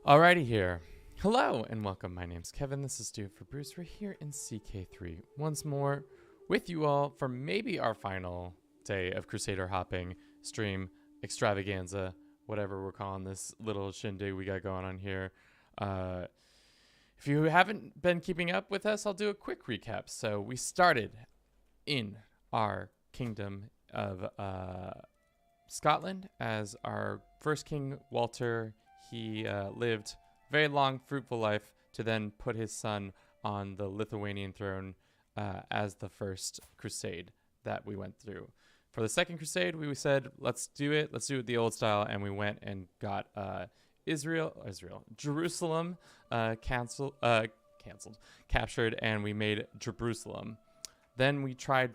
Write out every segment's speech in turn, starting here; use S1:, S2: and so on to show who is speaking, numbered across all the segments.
S1: Alrighty here. Hello and welcome. My name's Kevin. This is Stu for Bruce. We're here in CK3 once more with you all for maybe our final day of Crusader hopping stream extravaganza, whatever we're calling this little shindig we got going on here. If you haven't been keeping up with us, I'll do a quick recap. So we started in our kingdom of Scotland as our first king, Walter. He lived a very long, fruitful life to then put his son on the Lithuanian throne as the first crusade that we went through. For the second crusade, we said, let's do it the old style, and we went and got Jerusalem captured, and we made Jerusalem. Then we tried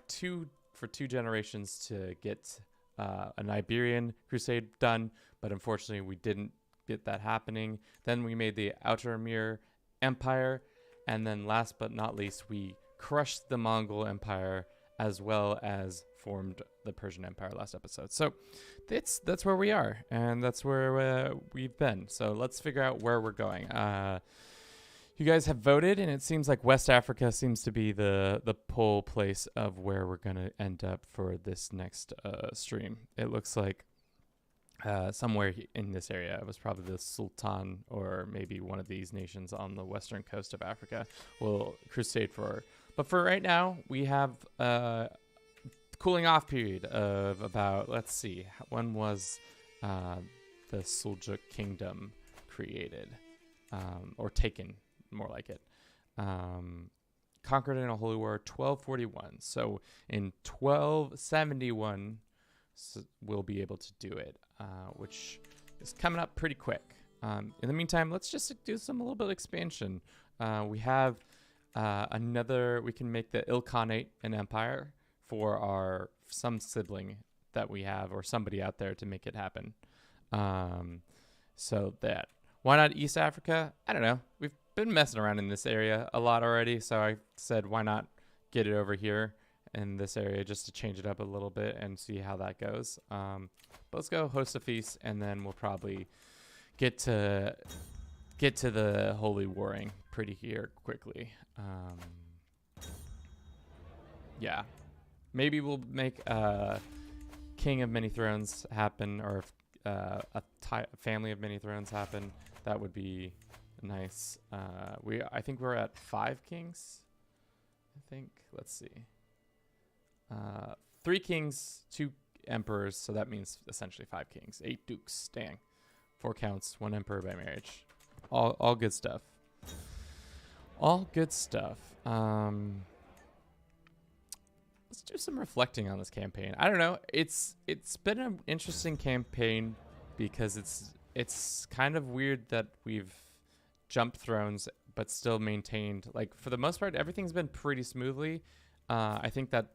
S1: for two generations to get an Iberian crusade done, but unfortunately we didn't get that happening. Then we made the Outermere Empire, and then last but not least, we crushed the Mongol Empire as well as formed the Persian Empire last episode. So that's where we are, and that's where we've been. So let's figure out where we're going. You guys have voted, and it seems like West Africa seems to be the pull place of where we're going to end up for this next stream. It looks like somewhere in this area. It was probably the Sultan or maybe one of these nations on the western coast of Africa will crusade for. But for right now, we have a cooling off period of about, let's see, when was the Seljuk kingdom created or taken, more like it. Conquered in a holy war 1241. So in 1271, we'll be able to do it, which is coming up pretty quick. In the meantime, let's just do a little bit of expansion. We have we can make the Ilkhanate an empire for some sibling that we have or somebody out there to make it happen. So that, why not East Africa? I don't know. We've been messing around in this area a lot already, so I said, why not get it over here in this area just to change it up a little bit and see how that goes. But let's go host a feast, and then we'll probably get to the holy warring pretty here quickly. Yeah, maybe we'll make King of Many Thrones happen, or family of Many Thrones happen. That would be nice. I think we're at 5 kings. Let's see. 3 kings, 2 emperors, so that means essentially 5 kings, 8 dukes. Dang, 4 counts, 1 emperor by marriage. All good stuff. All good stuff. Let's do some reflecting on this campaign. I don't know. It's been an interesting campaign because it's kind of weird that we've jumped thrones but still maintained, like, for the most part, everything's been pretty smoothly. I think that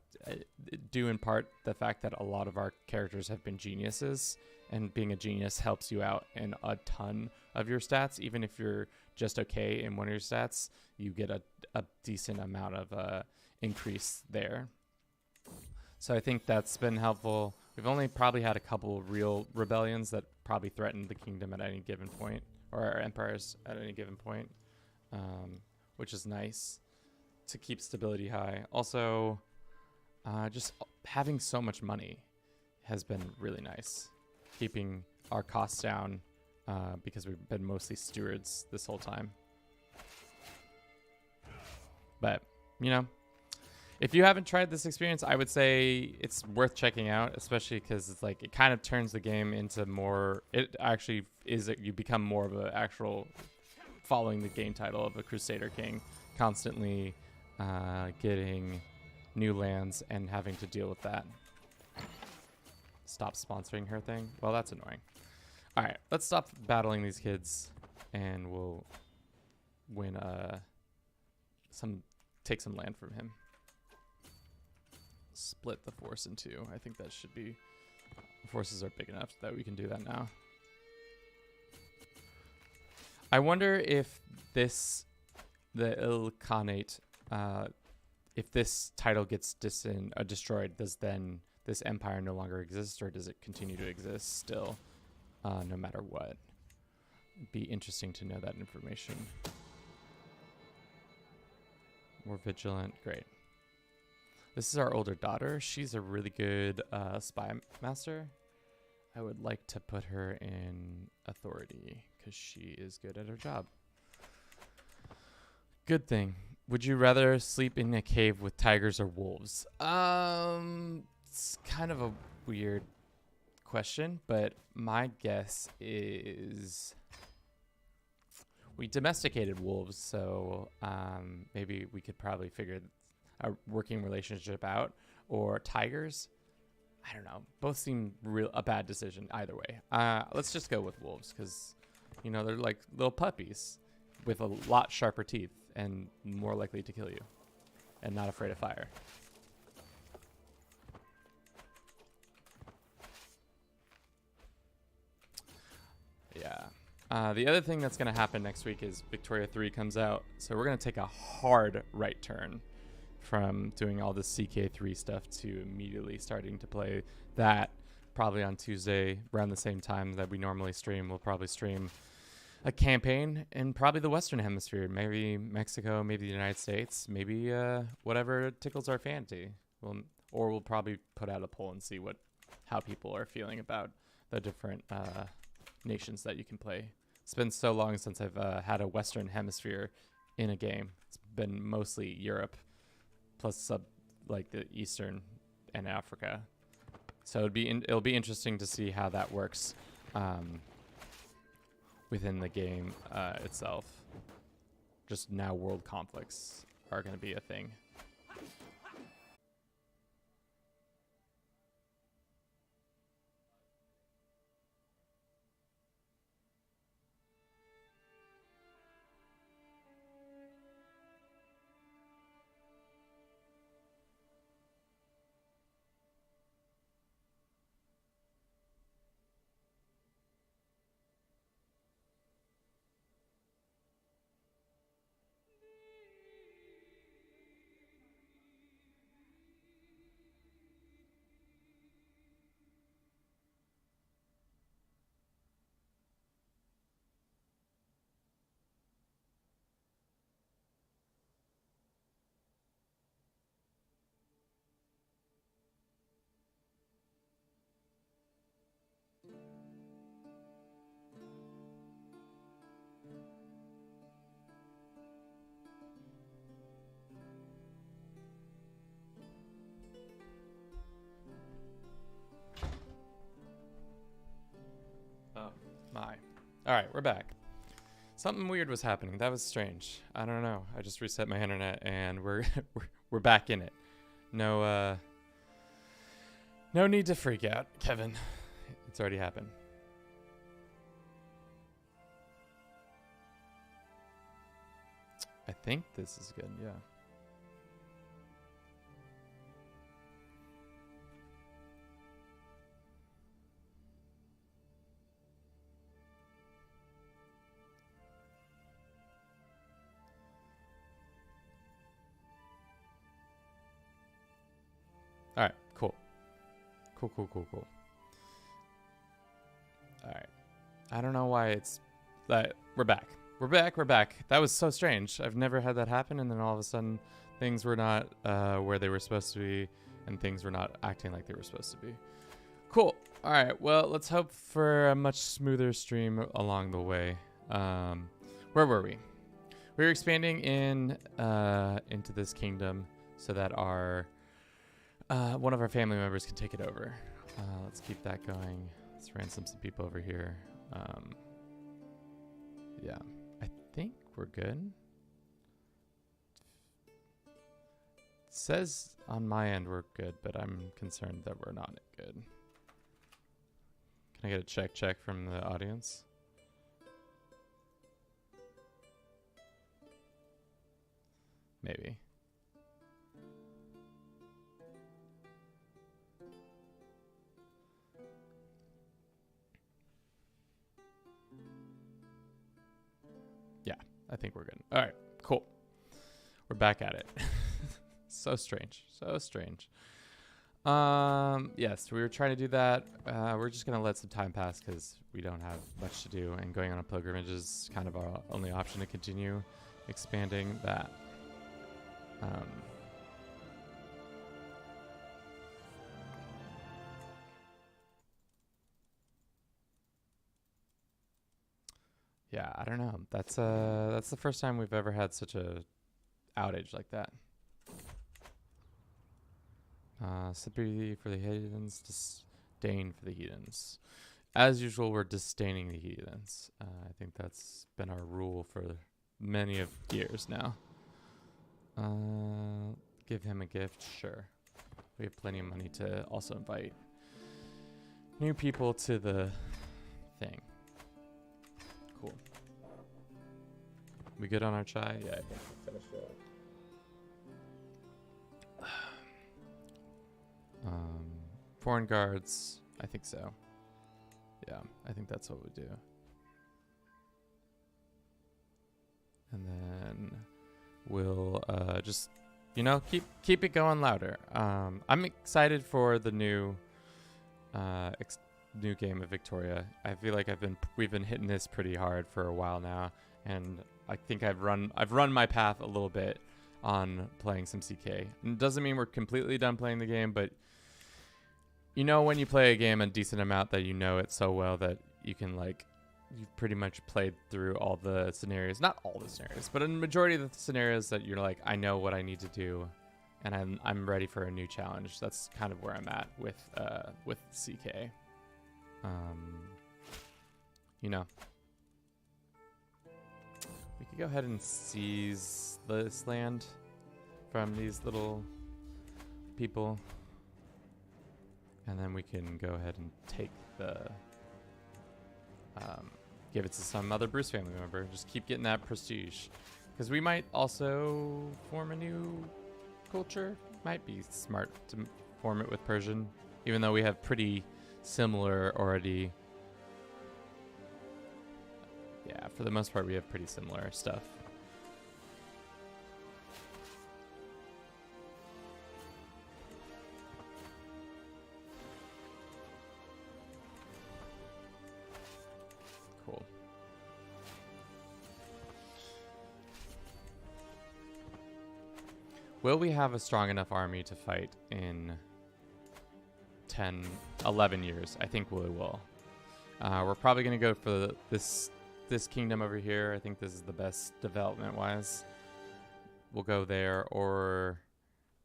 S1: due in part the fact that a lot of our characters have been geniuses, and being a genius helps you out in a ton of your stats. Even if you're just okay in one of your stats, you get a decent amount of increase there. So I think that's been helpful. We've only probably had a couple real rebellions that probably threatened the kingdom at any given point, or our empires at any given point, which is nice to keep stability high. Also, just having so much money has been really nice, keeping our costs down because we've been mostly stewards this whole time. But, you know, if you haven't tried this experience, I would say it's worth checking out, especially because it's like it kind of turns the game into more. It actually is you become more of an actual following the game title of a Crusader King, constantly getting new lands and having to deal with that. Stop sponsoring her thing. Well, that's annoying. All right, let's stop battling these kids, and we'll win take some land from him. Split the force in 2. I think that should be. The forces are big enough that we can do that now. I wonder if the Ilkhanate, if this title gets destroyed, does then this empire no longer exist, or does it continue to exist still, no matter what? It'd be interesting to know that information. More vigilant. Great. This is our older daughter. She's a really good spy master. I would like to put her in authority because she is good at her job. Good thing. Would you rather sleep in a cave with tigers or wolves? It's kind of a weird question, but my guess is we domesticated wolves, so maybe we could probably figure a working relationship out. Or tigers, I don't know. Both seem a bad decision either way. Let's just go with wolves because, you know, they're like little puppies with a lot sharper teeth and more likely to kill you and not afraid of fire. Yeah. The other thing that's going to happen next week is Victoria 3 comes out. So we're going to take a hard right turn from doing all this CK3 stuff to immediately starting to play that. Probably on Tuesday around the same time that we normally stream. We'll probably stream a campaign in probably the Western Hemisphere, maybe Mexico, maybe the United States, maybe whatever tickles our fancy. We'll probably put out a poll and see how people are feeling about the different nations that you can play. It's been so long since I've had a Western Hemisphere in a game. It's been mostly Europe, plus like the Eastern and Africa. So it'll be interesting to see how that works within the game itself. Just now world conflicts are going to be a thing. Oh my. All right, we're back. Something weird was happening. That was strange. I don't know. I just reset my internet and we're we're back in it. No need to freak out, Kevin. It's already happened. I think this is good. Yeah. All right, cool. Cool. All right. I don't know why it's that we're back. We're back. That was so strange. I've never had that happen, and then all of a sudden things were not where they were supposed to be, and things were not acting like they were supposed to be. Cool. All right. Well, let's hope for a much smoother stream along the way. Where were we? We were expanding into this kingdom so that our one of our family members can take it over. Let's keep that going. Let's ransom some people over here. Yeah, I think we're good. It says on my end we're good, but I'm concerned that we're not good. Can I get a check from the audience? Maybe. I think we're good. All right, cool. We're back at it. So strange. Yes, we were trying to do that. We're just gonna let some time pass because we don't have much to do, and going on a pilgrimage is kind of our only option to continue expanding that. Yeah, I don't know. That's the first time we've ever had such a outage like that. Sympathy for the heathens, disdain for the heathens. As usual, we're disdaining the heathens. I think that's been our rule for many of years now. Give him a gift, sure. We have plenty of money to also invite new people to the thing. Cool. We good on our chai? Yeah, I think we finished it. Foreign guards, I think so. Yeah, I think that's what we do. And then we'll just, keep it going louder. I'm excited for the new new game of Victoria. I feel like we've been hitting this pretty hard for a while now, and I think I've run my path a little bit on playing some CK. And it doesn't mean we're completely done playing the game, but when you play a game a decent amount that you know it so well that you can you've pretty much played through all the scenarios, not all the scenarios, but a majority of the scenarios that you're like, I know what I need to do, and I'm ready for a new challenge. That's kind of where I'm at with CK. We could go ahead and seize this land from these little people. And then we can go ahead and take give it to some other Bruce family member. Just keep getting that prestige. Because we might also form a new culture. Might be smart to form it with Persian. Even though we have pretty similar already. Yeah, for the most part we have pretty similar stuff. Cool. Will we have a strong enough army to fight in 11 years? I think we will. We're probably going to go for this kingdom over here. I think this is the best development-wise. We'll go there, or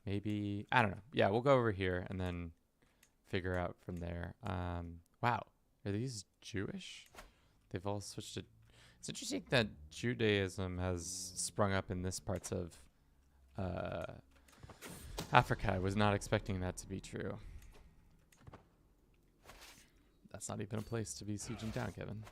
S1: maybe, I don't know. Yeah, we'll go over here and then figure out from there. Wow, are these Jewish? They've all switched to... It's interesting that Judaism has sprung up in this parts of Africa. I was not expecting that to be true. That's not even a place to be sieging down, Kevin.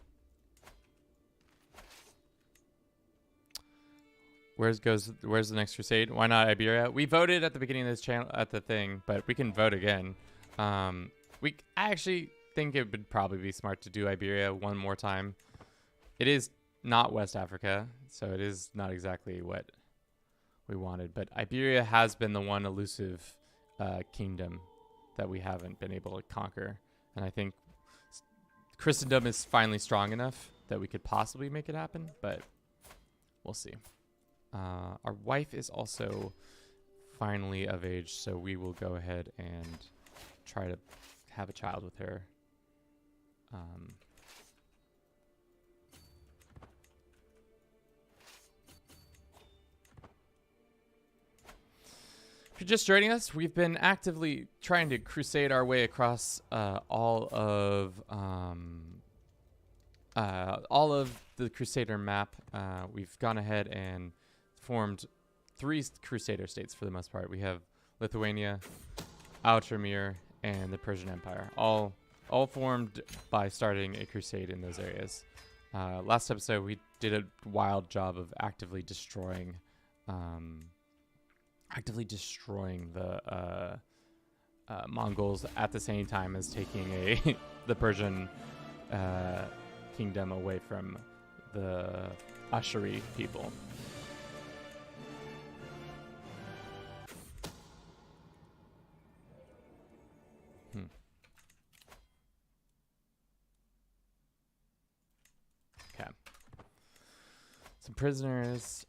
S1: Where's the next crusade? Why not Iberia? We voted at the beginning of this channel at the thing, but we can vote again. I actually think it would probably be smart to do Iberia one more time. It is not West Africa, so it is not exactly what we wanted, but Iberia has been the one elusive kingdom that we haven't been able to conquer, and I think Christendom is finally strong enough that we could possibly make it happen, but we'll see. Our wife is also finally of age, so we will go ahead and try to have a child with her. If you're just joining us, we've been actively trying to crusade our way across all of the Crusader map. We've gone ahead and formed 3 Crusader states for the most part. We have Lithuania, Outremer, and the Persian Empire, all formed by starting a crusade in those areas. Last episode, we did a wild job of actively destroying the Mongols at the same time as taking the Persian kingdom away from the Ashuri people. Hmm. Okay. Some prisoners.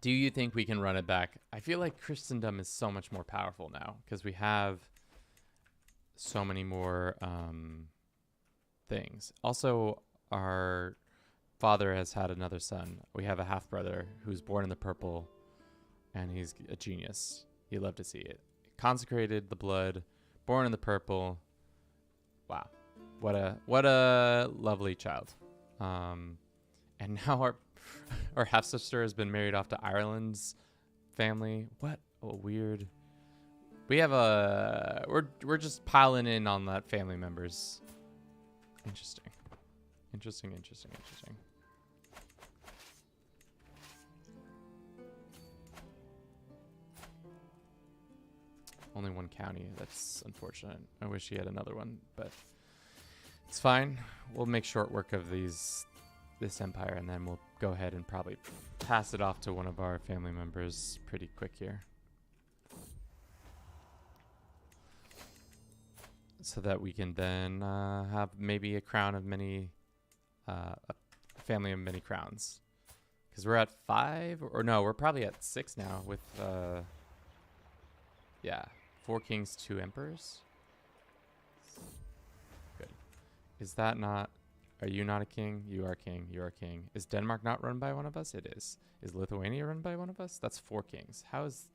S1: Do you think we can run it back? I feel like Christendom is so much more powerful now because we have so many more things. Also, our father has had another son. We have a half brother who's born in the purple, and he's a genius. You love to see it. Consecrated the blood, born in the purple. Wow, what a lovely child. And now our half sister has been married off to Ireland's family. What a weird. We have we're just piling in on that family members. Interesting. Only one county. That's unfortunate. I wish he had another one, but it's fine. We'll make short work of this empire, and then we'll go ahead and probably pass it off to one of our family members pretty quick here. So that we can then have maybe a crown of many, a family of many crowns. Because we're at 5, or no, we're probably at 6 now with, 4 kings, 2 emperors. Good. Is that not, are you not a king? You are king, you are king. Is Denmark not run by one of us? It is. Is Lithuania run by one of us? That's 4 kings. How is,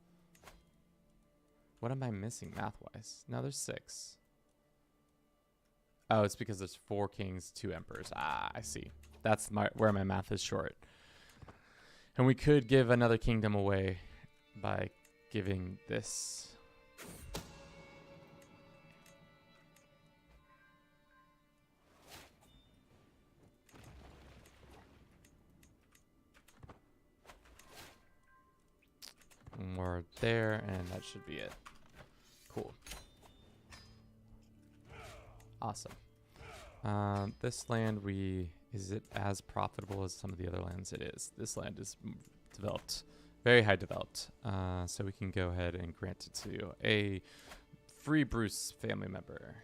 S1: what am I missing math-wise? No, there's 6. Oh, it's because there's 4 kings, 2 emperors. Ah, I see. That's where my math is short. And we could give another kingdom away by giving this. More there, and that should be it. Cool. Awesome. This land, is it as profitable as some of the other lands? It is. This land is developed, very high developed. So we can go ahead and grant it to a free Bruce family member.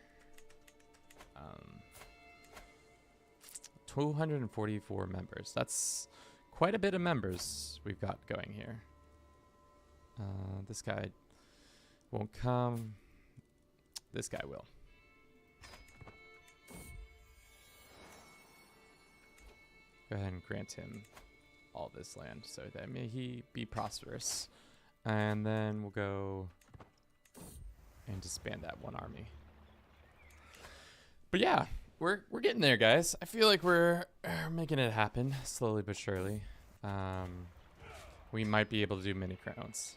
S1: 244 members. That's quite a bit of members we've got going here. This guy won't come. This guy will. Go ahead and grant him all this land so that may he be prosperous. And then we'll go and disband that one army. But yeah, we're getting there, guys. I feel like we're making it happen slowly but surely. We might be able to do many crowns.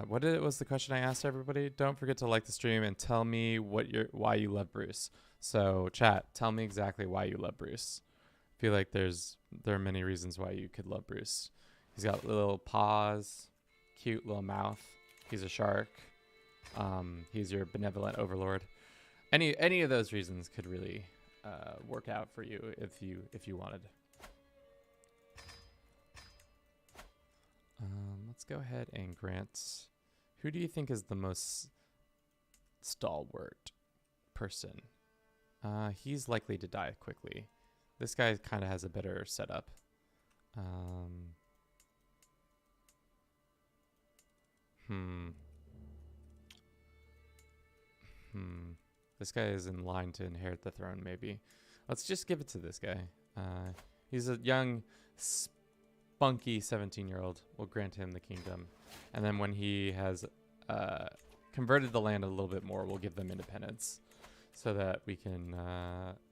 S1: What was the question I asked everybody? Don't forget to like the stream and tell me why you love Bruce. So chat, tell me exactly why you love Bruce. I feel like there are many reasons why you could love Bruce. He's got little paws, cute little mouth. He's a shark. He's your benevolent overlord. Any of those reasons could really work out for you if you wanted. Let's go ahead and grant. Who do you think is the most stalwart person? He's likely to die quickly. This guy kind of has a better setup. This guy is in line to inherit the throne, maybe. Let's just give it to this guy. He's a young, spunky 17-year-old. We'll grant him the kingdom. And then when he has converted the land a little bit more, we'll give them independence so that we can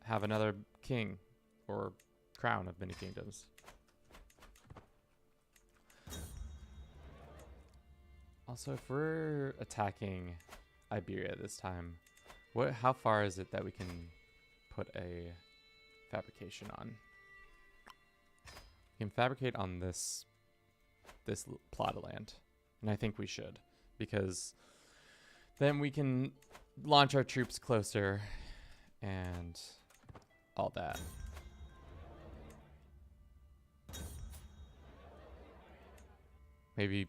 S1: have another king or crown of many kingdoms. Also, if we're attacking Iberia this time, how far is it that we can put a fabrication on? We can fabricate on this plot of land, and I think we should, because then we can launch our troops closer and all that. Maybe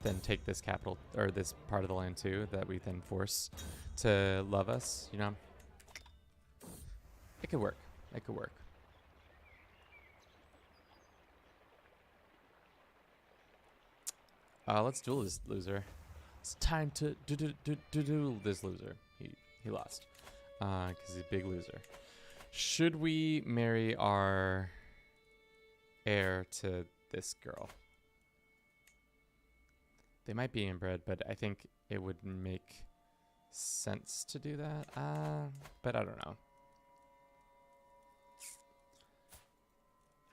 S1: then take this capital or this part of the land too that we then force to love us, you know? It could work. It could work. Let's duel this loser. It's time to duel this loser. He lost. Because he's a big loser. Should we marry our heir to this girl? They might be inbred, but I think it would make sense to do that. But I don't know.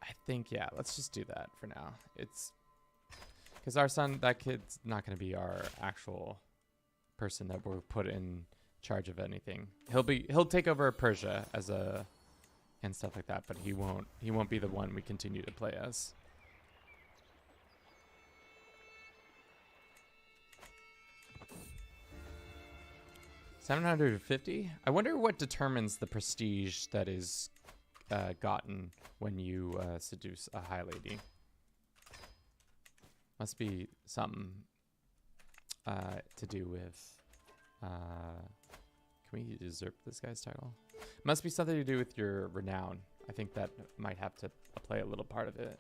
S1: I think, yeah, let's just do that for now. It's because our son, that kid's not going to be our actual person that we'll put in charge of anything. He'll take over Persia as a and stuff like that, but he won't be the one we continue to play as. $750? I wonder what determines the prestige that is gotten when you seduce a high lady. Must be something to do with... can we usurp this guy's title? Must be something to do with your renown. I think that might have to play a little part of it.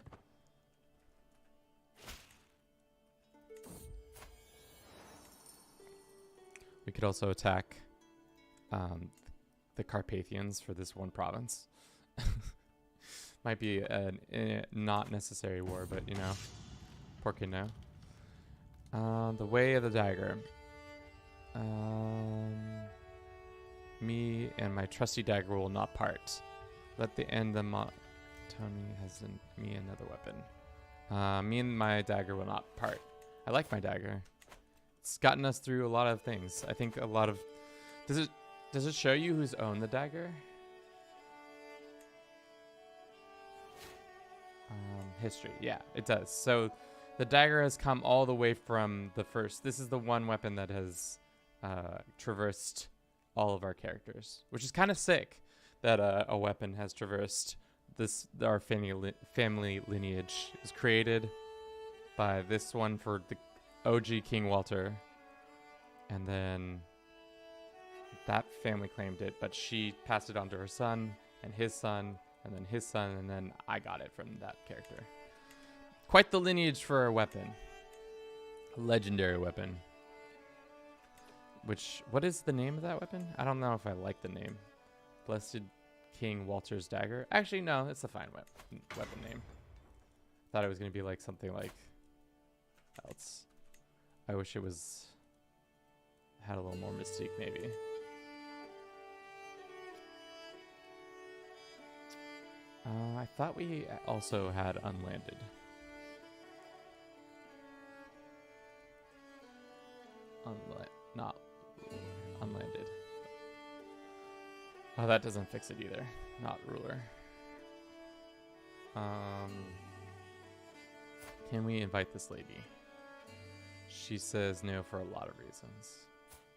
S1: We could also attack the Carpathians for this one province. Might be a not necessary war, but you know, por que no? The way of the dagger. Me and my trusty dagger will not part. Let the end of Tony has me another weapon. Me and my dagger will not part. I like my dagger. It's gotten us through a lot of things. I think a lot of... Does it show you who's owned the dagger? History. Yeah, it does. So the dagger has come all the way from the first... This is the one weapon that has traversed all of our characters, which is kind of sick that a weapon has traversed this. Our family lineage is created by this one for the OG King Walter, and then that family claimed it, but she passed it on to her son and his son and then his son, and then I got it from that character. Quite the lineage for a weapon. A legendary weapon. What is the name of that weapon? I don't know if I like the name. Blessed King Walter's Dagger. Actually, no, it's a fine weapon name. Thought it was going to be like something like else. I wish it had a little more mystique, maybe. I thought we also had unlanded. Not unlanded. Oh, that doesn't fix it either. Not ruler. Can we invite this lady? She says no for a lot of reasons.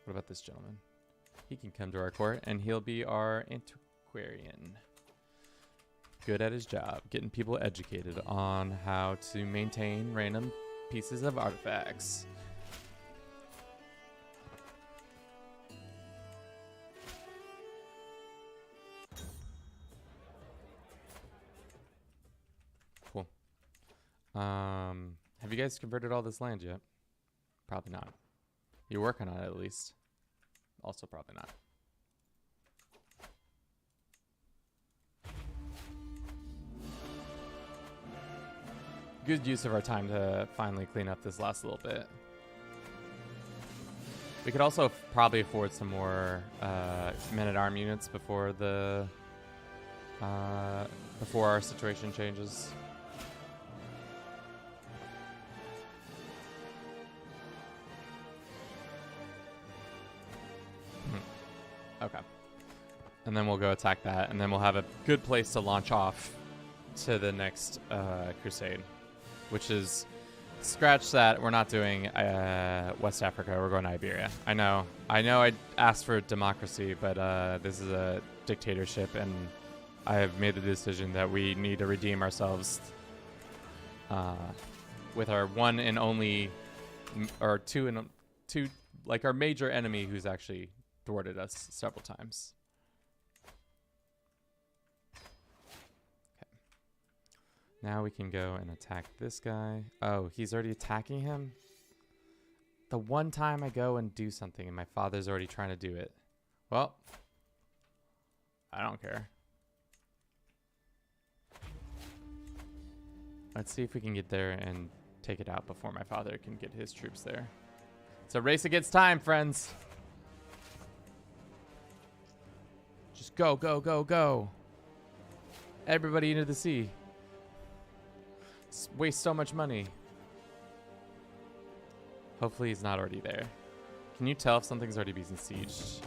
S1: What about this gentleman? He can come to our court and he'll be our antiquarian. Good at his job, getting people educated on how to maintain random pieces of artifacts. Cool. Have you guys converted all this land yet? Probably not. You're working on it at least. Also probably not. Good use of our time to finally clean up this last little bit. We could also probably afford some more men-at-arm units before our situation changes. Okay. And then we'll go attack that, and then we'll have a good place to launch off to the next crusade, which is, scratch that, we're not doing West Africa, we're going to Iberia. I know I asked for democracy, but this is a dictatorship, and I have made the decision that we need to redeem ourselves with our one and only, or two, like our major enemy who's actually thwarted us several times. Okay. Now we can go and attack this guy. Oh, he's already attacking him? The one time I go and do something and my father's already trying to do it. Well, I don't care. Let's see if we can get there and take it out before my father can get his troops there. It's a race against time, friends. Just go, go, go, go. Everybody into the sea. Waste so much money. Hopefully he's not already there. Can you tell if something's already being besieged?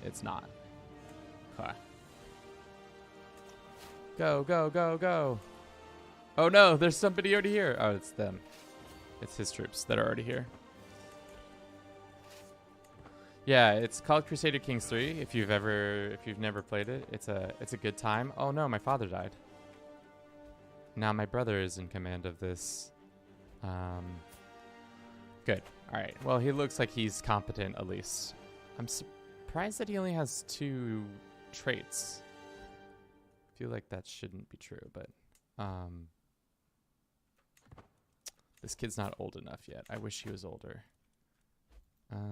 S1: It's not. Okay. Go, go, go, go. Oh no, there's somebody already here. Oh, it's them. It's his troops that are already here. Yeah, it's called Crusader Kings 3. If you've never played it, it's a good time. Oh no, my father died. Now my brother is in command of this. Good. All right. Well, he looks like he's competent at least. I'm surprised that he only has 2 traits. I feel like that shouldn't be true, but this kid's not old enough yet. I wish he was older.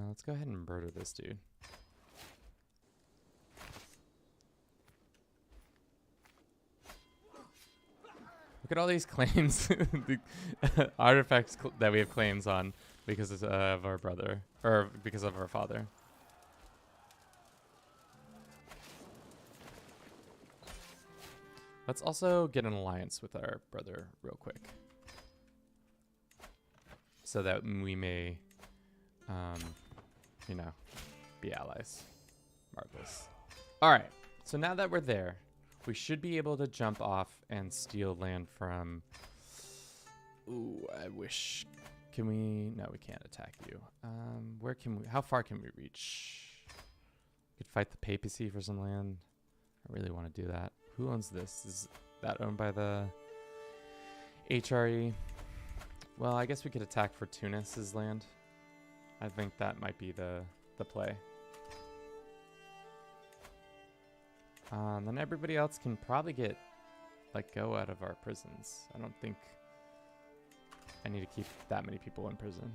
S1: Let's go ahead and murder this dude. Look at all these claims, the artifacts that we have claims on because of our brother, or because of our father. Let's also get an alliance with our brother real quick, so that we may, you know, be allies. Marvelous. All right. So now that we're there, we should be able to jump off and steal land from... Ooh, I wish... Can we... No, we can't attack you. Where can we... How far can we reach? We could fight the papacy for some land. I really want to do that. Who owns this? Is that owned by the HRE? Well, I guess we could attack for Tunis's land. I think that might be the play. Then everybody else can probably get let go out of our prisons. I don't think I need to keep that many people in prison.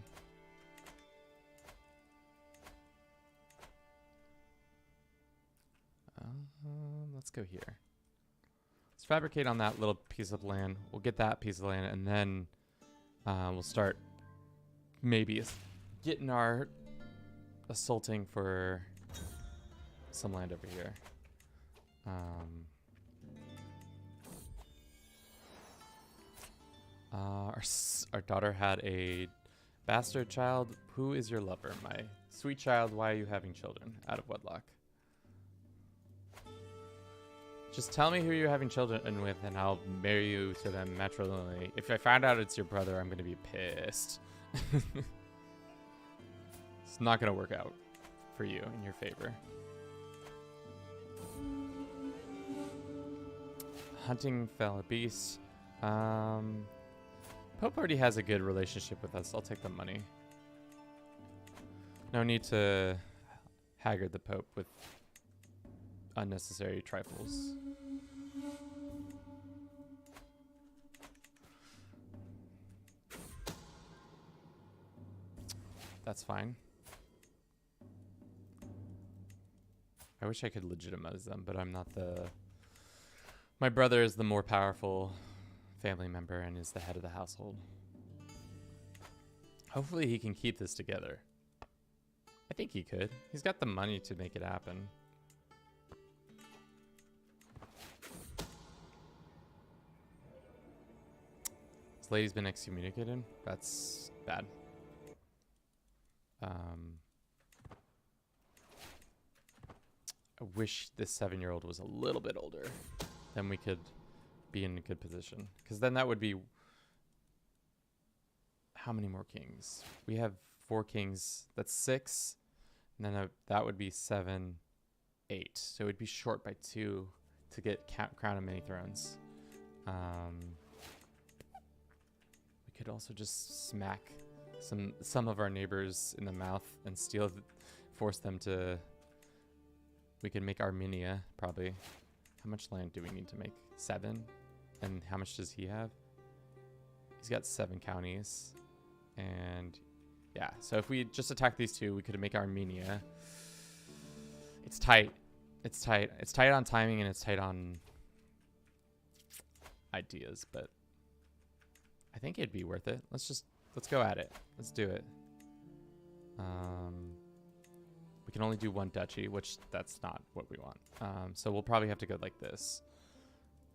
S1: Let's go here. Let's fabricate on that little piece of land. We'll get that piece of land, and then we'll start maybe getting our assaulting for some land over here. Our daughter had a bastard child. Who is your lover? My sweet child, why are you having children out of wedlock? Just tell me who you're having children with, and I'll marry you to them matrimonially. If I find out it's your brother, I'm going to be pissed. It's not going to work out for you in your favor. Hunting fell a beast. Pope already has a good relationship with us. I'll take the money. No need to haggard the Pope with unnecessary trifles. That's fine. I wish I could legitimize them, but I'm not the... My brother is the more powerful family member and is the head of the household. Hopefully he can keep this together. I think he could. He's got the money to make it happen. This lady's been excommunicated. That's bad. I wish this 7-year-old was a little bit older. Then we could be in a good position. Because then that would be... How many more kings? We have 4 kings. That's 6. And then that would be 7, 8. So it would be short by 2 to get Crown of Many Thrones. We could could also just smack some of our neighbors in the mouth and force them to. We could make Armenia probably. How much land do we need to make? 7. And how much does he have? He's got 7 counties. And yeah, so if we just attack these 2, we could make Armenia. It's tight. It's tight. It's tight on timing and it's tight on ideas, but I think it'd be worth it. Let's go at it. Let's do it. We can only do 1 duchy, which that's not what we want. So we'll probably have to go like this.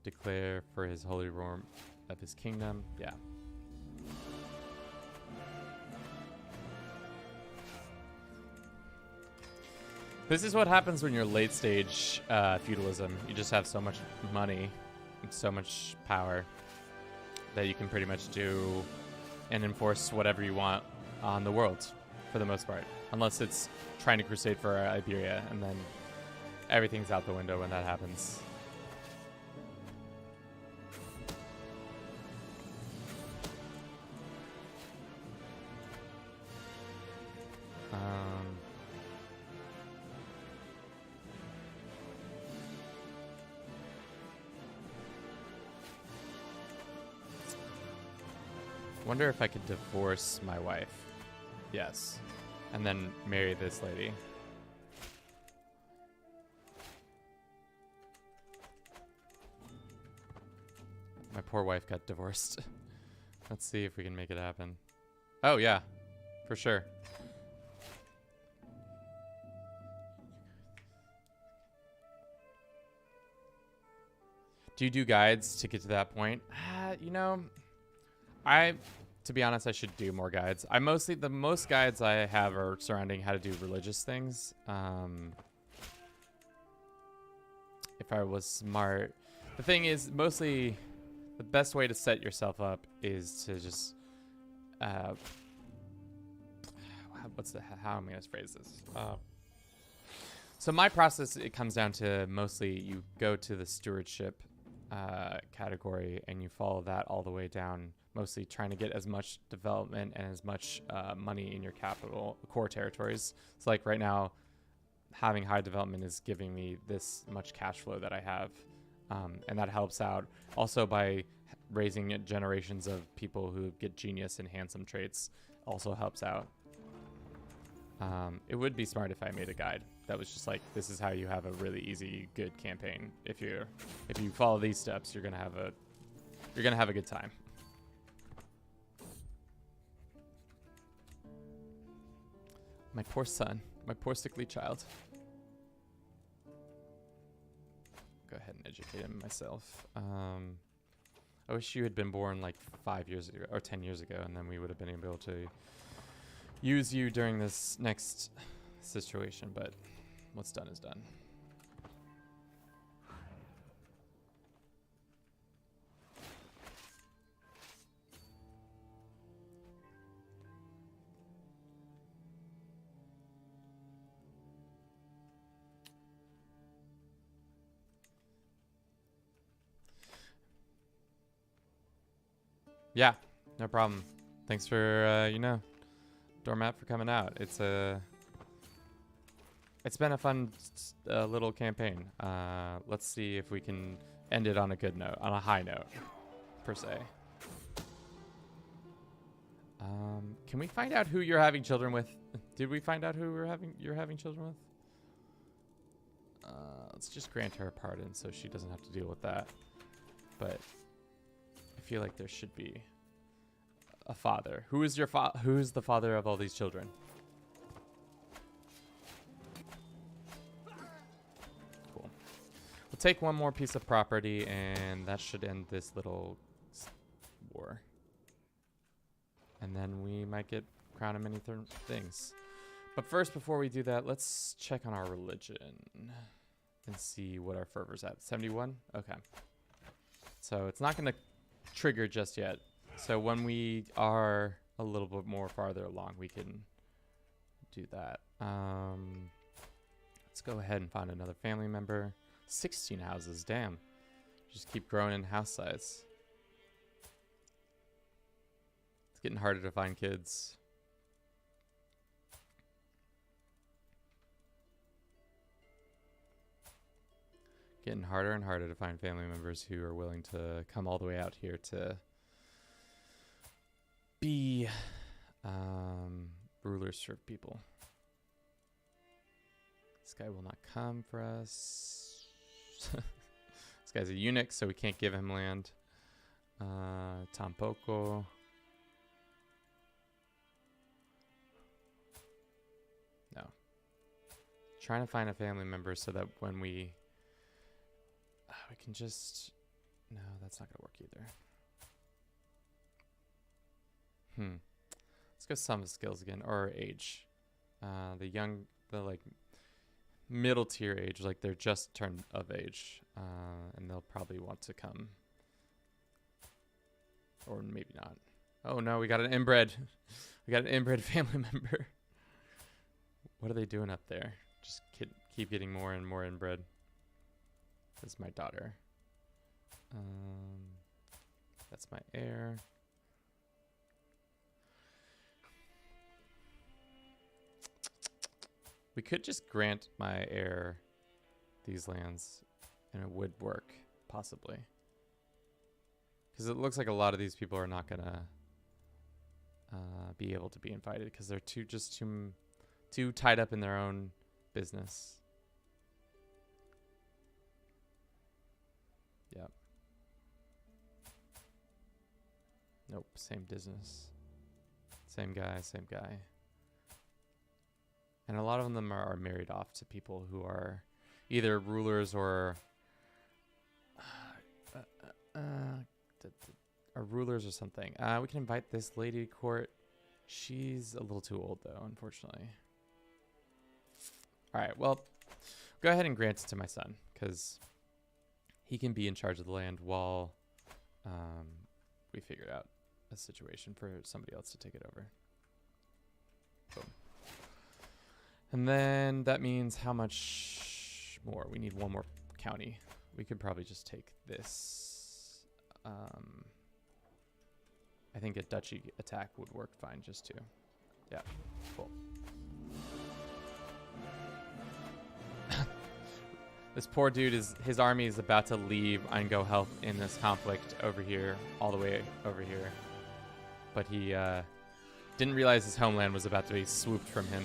S1: Declare for his holy realm of his kingdom. Yeah. This is what happens when you're late stage feudalism. You just have so much money and so much power that you can pretty much do and enforce whatever you want on the world for the most part. Unless it's trying to crusade for Iberia, and then everything's out the window when that happens. Wonder if I could divorce my wife. Yes. And then marry this lady. My poor wife got divorced. Let's see if we can make it happen. Oh, yeah. For sure. Do you do guides to get to that point? You know, to be honest, I should do more guides. The most guides I have are surrounding how to do religious things. If I was smart. The thing is, mostly the best way to set yourself up is to just, how am I going to phrase this? So my process, it comes down to mostly you go to the stewardship category and you follow that all the way down, mostly trying to get as much development and as much money in your core territories. So like right now, having high development is giving me this much cash flow that I have. And that helps out also by raising generations of people who get genius and handsome traits also helps out. It would be smart if I made a guide that was just like, this is how you have a really easy, good campaign. If you follow these steps, you're gonna have a good time. My poor son, my poor sickly child. Go ahead and educate him myself. I wish you had been born like 5 years ago or 10 years ago, and then we would have been able to use you during this next situation, but what's done is done. Yeah, no problem. Thanks for, Doormat for coming out. It's been a fun little campaign. Let's see if we can end it on a good note, on a high note, per se. Can we find out who you're having children with? Did we find out who you're having children with? Let's just grant her a pardon so she doesn't have to deal with that. But I feel like there should be a father. Who is who's the father of all these children? Cool. We'll take one more piece of property and that should end this little war. And then we might get crown of many things. But first, before we do that, let's check on our religion and see what our fervor's at. 71? Okay. So it's not going to trigger just yet. So when we are a little bit more farther along, we can do that. Let's go ahead and find another family member. 16 houses, damn. Just keep growing in house size. getting harder to find kids. Getting harder and harder to find family members who are willing to come all the way out here to be rulers for people. This guy will not come for us. This guy's a eunuch, so we can't give him land. Tampoco. No. Trying to find a family member so that when we can just... No, that's not going to work either. Let's go some skills again, or age. The like middle tier age, like they're just turned of age, and they'll probably want to come. Or maybe not. Oh no, we got an inbred. We got an inbred family member. What are they doing up there? Just keep getting more and more inbred. This is my daughter. That's my heir. We could just grant my heir these lands, and it would work, possibly. Because it looks like a lot of these people are not going to be able to be invited because they're too tied up in their own business. Yep. Nope, same business. Same guy, same guy. And a lot of them are married off to people who are either rulers or rulers or something. We can invite this lady to court. She's a little too old, though, unfortunately. All right, well, go ahead and grant it to my son, because he can be in charge of the land while we figure out a situation for somebody else to take it over. Boom. And then that means how much more? We need one more county. We could probably just take this. I think a duchy attack would work fine just to. Yeah, cool. This poor dude his army is about to leave and go help in this conflict over here, all the way over here. But he didn't realize his homeland was about to be swooped from him.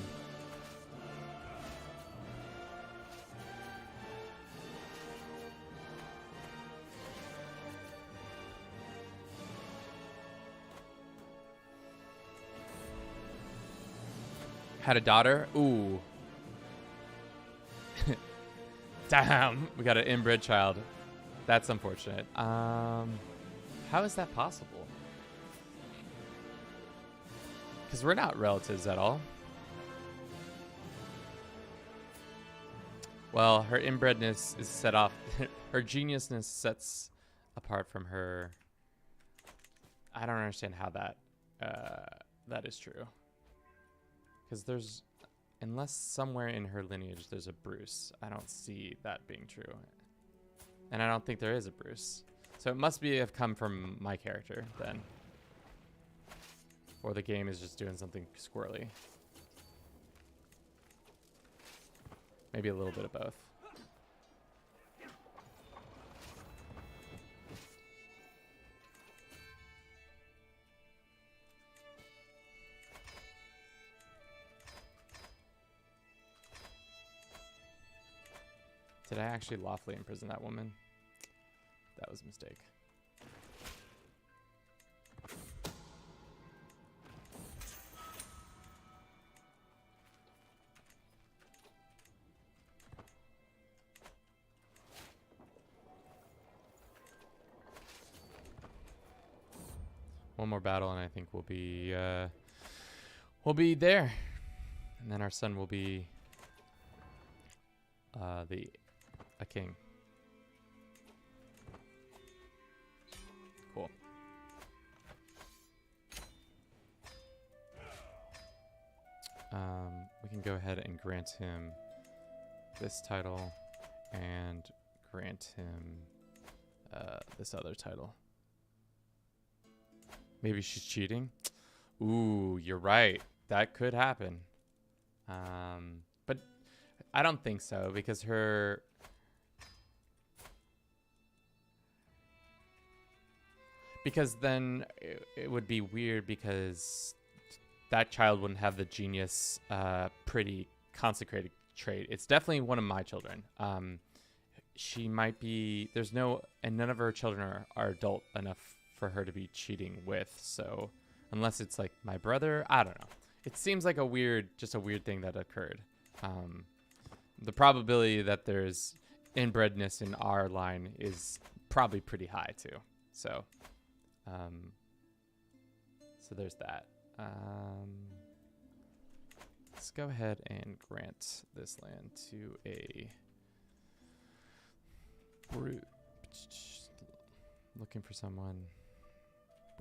S1: Had a daughter? Ooh. Damn, we got an inbred child. That's unfortunate. How is that possible? Because we're not relatives at all. Well, her inbredness is set off. Her geniusness sets apart from her. I don't understand how that is true. Because there's, unless somewhere in her lineage there's a Bruce, I don't see that being true. And I don't think there is a Bruce. So it must have come from my character then. Or the game is just doing something squirrely. Maybe a little bit of both. Did I actually lawfully imprison that woman? That was a mistake. One more battle and I think we'll be there. And then our son will be a king. Cool. We can go ahead and grant him this title and grant him this other title. Maybe she's cheating. Ooh, you're right. That could happen. But I don't think so because because then it would be weird because that child wouldn't have the genius, pretty consecrated trait. It's definitely one of my children. She might be, and none of her children are adult enough for her to be cheating with. So unless it's like my brother, I don't know. It seems like just a weird thing that occurred. The probability that there's inbredness in our line is probably pretty high too. So, so there's that. Let's go ahead and grant this land to a Brew. Looking for someone.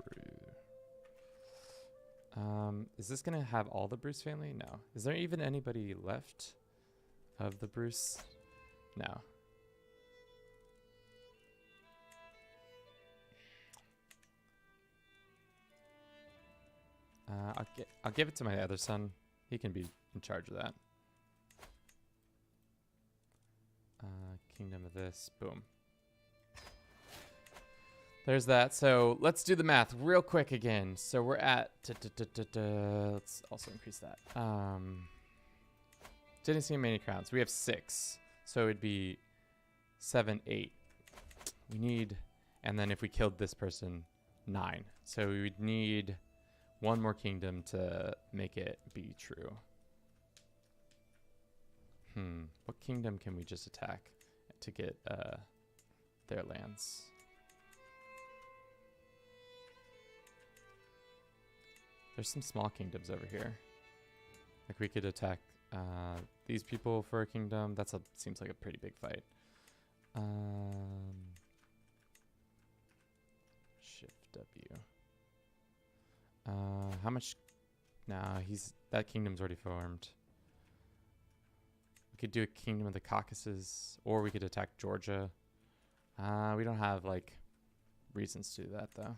S1: Brew. Is this gonna have all the Bruce family? No. Is there even anybody left of the Bruce? No. I'll give it to my other son. He can be in charge of that. Kingdom of this. Boom. There's that. So let's do the math real quick again. So we're at... Let's also increase that. Didn't see many crowns. We have 6. So it'd be 7, 8. We need... And then if we killed this person, 9. So we would need 1 more kingdom to make it be true. What kingdom can we just attack to get their lands? There's some small kingdoms over here. Like we could attack these people for a kingdom. Seems like a pretty big fight. Shift W. How much? Nah, that kingdom's already formed. We could do a kingdom of the Caucasus, or we could attack Georgia. We don't have like reasons to do that though.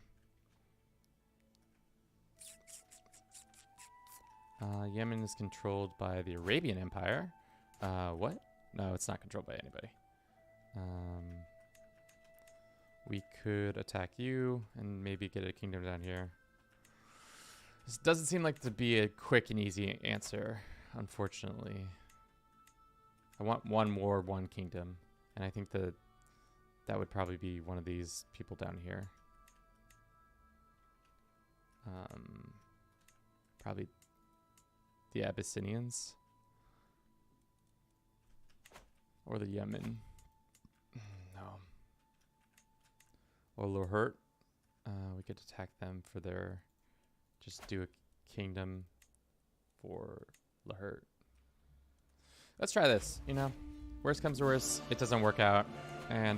S1: Yemen is controlled by the Arabian Empire. What? No, it's not controlled by anybody. We could attack you and maybe get a kingdom down here. This doesn't seem like to be a quick and easy answer, unfortunately. I want 1 war, 1 kingdom. And I think that would probably be one of these people down here. Probably the Abyssinians. Or the Yemen. No. Or Lohurt. We could attack them for their... Just do a kingdom for Lohurt. Let's try this, you know? Worst comes to worst, it doesn't work out. And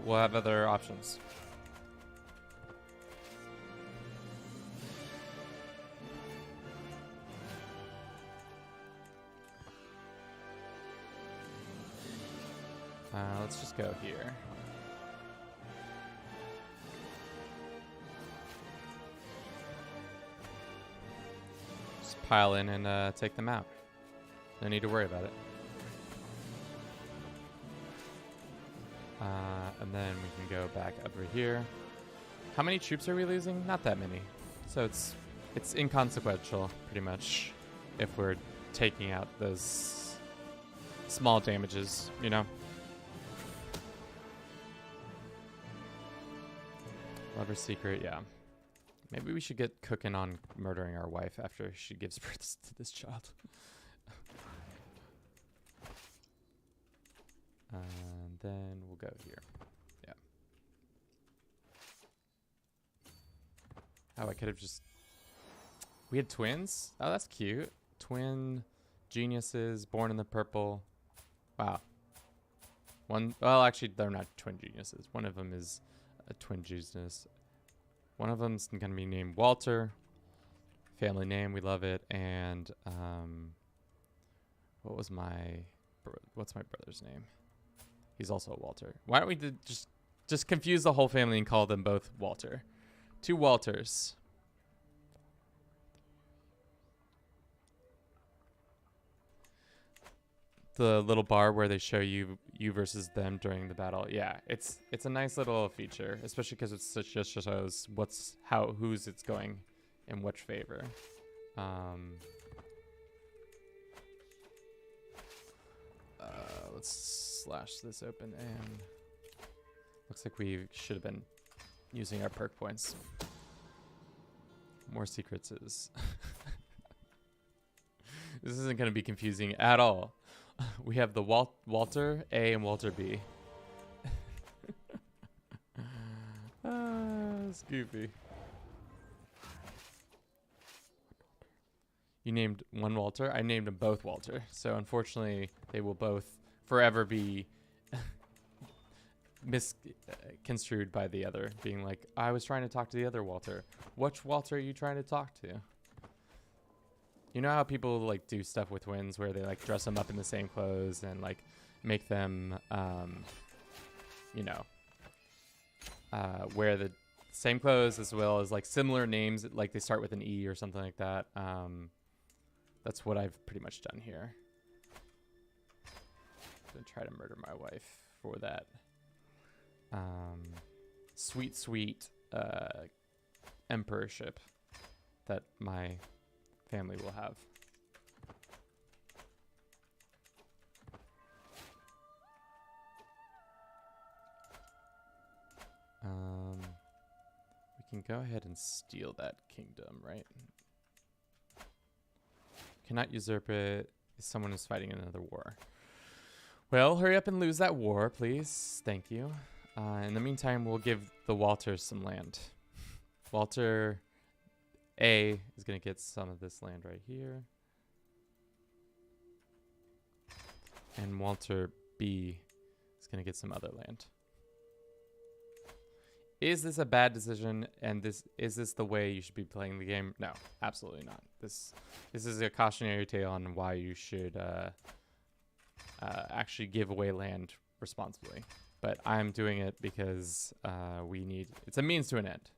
S1: we'll have other options. Let's just go here. Just pile in and take them out. No need to worry about it. And then we can go back over here. How many troops are we losing? Not that many. So it's inconsequential, pretty much, if we're taking out those small damages, you know? Lover's secret, yeah. Maybe we should get cooking on murdering our wife after she gives birth to this child. And then we'll go here. Yeah. Oh, I could have just... We had twins? Oh, that's cute. Twin geniuses, born in the purple. Wow. Well, actually, they're not twin geniuses. One of them is a twin genius. One of them's going to be named Walter. Family name, we love it. And what's my brother's name? He's also a Walter. Why don't we just confuse the whole family and call them both Walter? 2 Walters. The little bar where they show you versus them during the battle. Yeah, it's a nice little feature, especially because just shows who's it's going in which favor. Let's slash this open, and looks like we should have been using our perk points. More secrets is this isn't going to be confusing at all. We have the Walter A and Walter B. It's goofy. You named one Walter. I named them both Walter. So unfortunately, they will both forever be misconstrued by the other, being like, I was trying to talk to the other Walter. Which Walter are you trying to talk to? You know how people like do stuff with twins where they like dress them up in the same clothes and like make them, wear the same clothes as well as like similar names, like they start with an E or something like that. That's what I've pretty much done here. I'm gonna try to murder my wife for that. Sweet emperorship that my family will have. We can go ahead and steal that kingdom, right? Cannot usurp it if someone is fighting another war. Well, hurry up and lose that war, please. Thank you. In the meantime, we'll give the Walters some land. Walter A is going to get some of this land right here. And Walter B is going to get some other land. Is this a bad decision? And is this the way you should be playing the game? No, absolutely not. This is a cautionary tale on why you should actually give away land responsibly. But I'm doing it because it's a means to an end.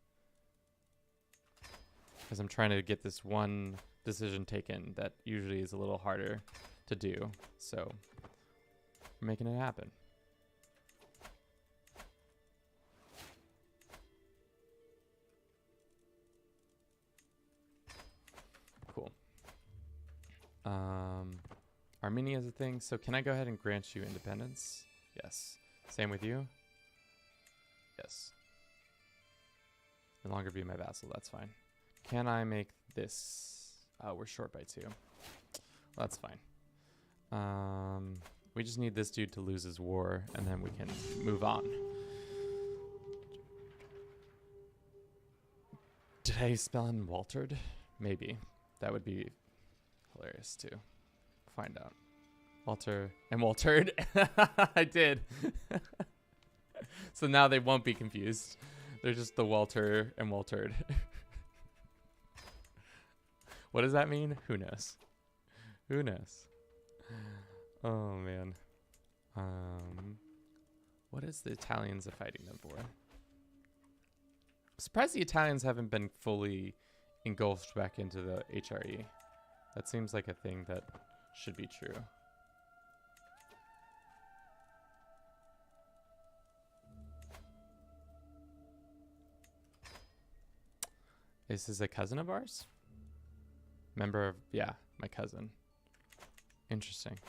S1: Because I'm trying to get this one decision taken that usually is a little harder to do. So we're making it happen. Cool. Armenia is a thing. So can I go ahead and grant you independence? Yes. Same with you? Yes. No longer be my vassal. That's fine. Can I make this? We're short by 2. Well, that's fine. We just need this dude to lose his war, and then we can move on. Did I spell him Waltered? Maybe. That would be hilarious, too. Find out. Walter and Waltered. I did. So now they won't be confused. They're just the Walter and Waltered. What does that mean? Who knows? Who knows? Oh, man. What is the Italians are fighting them for? I'm surprised the Italians haven't been fully engulfed back into the HRE. That seems like a thing that should be true. Is this a cousin of ours? Member of, yeah, my cousin. Interesting.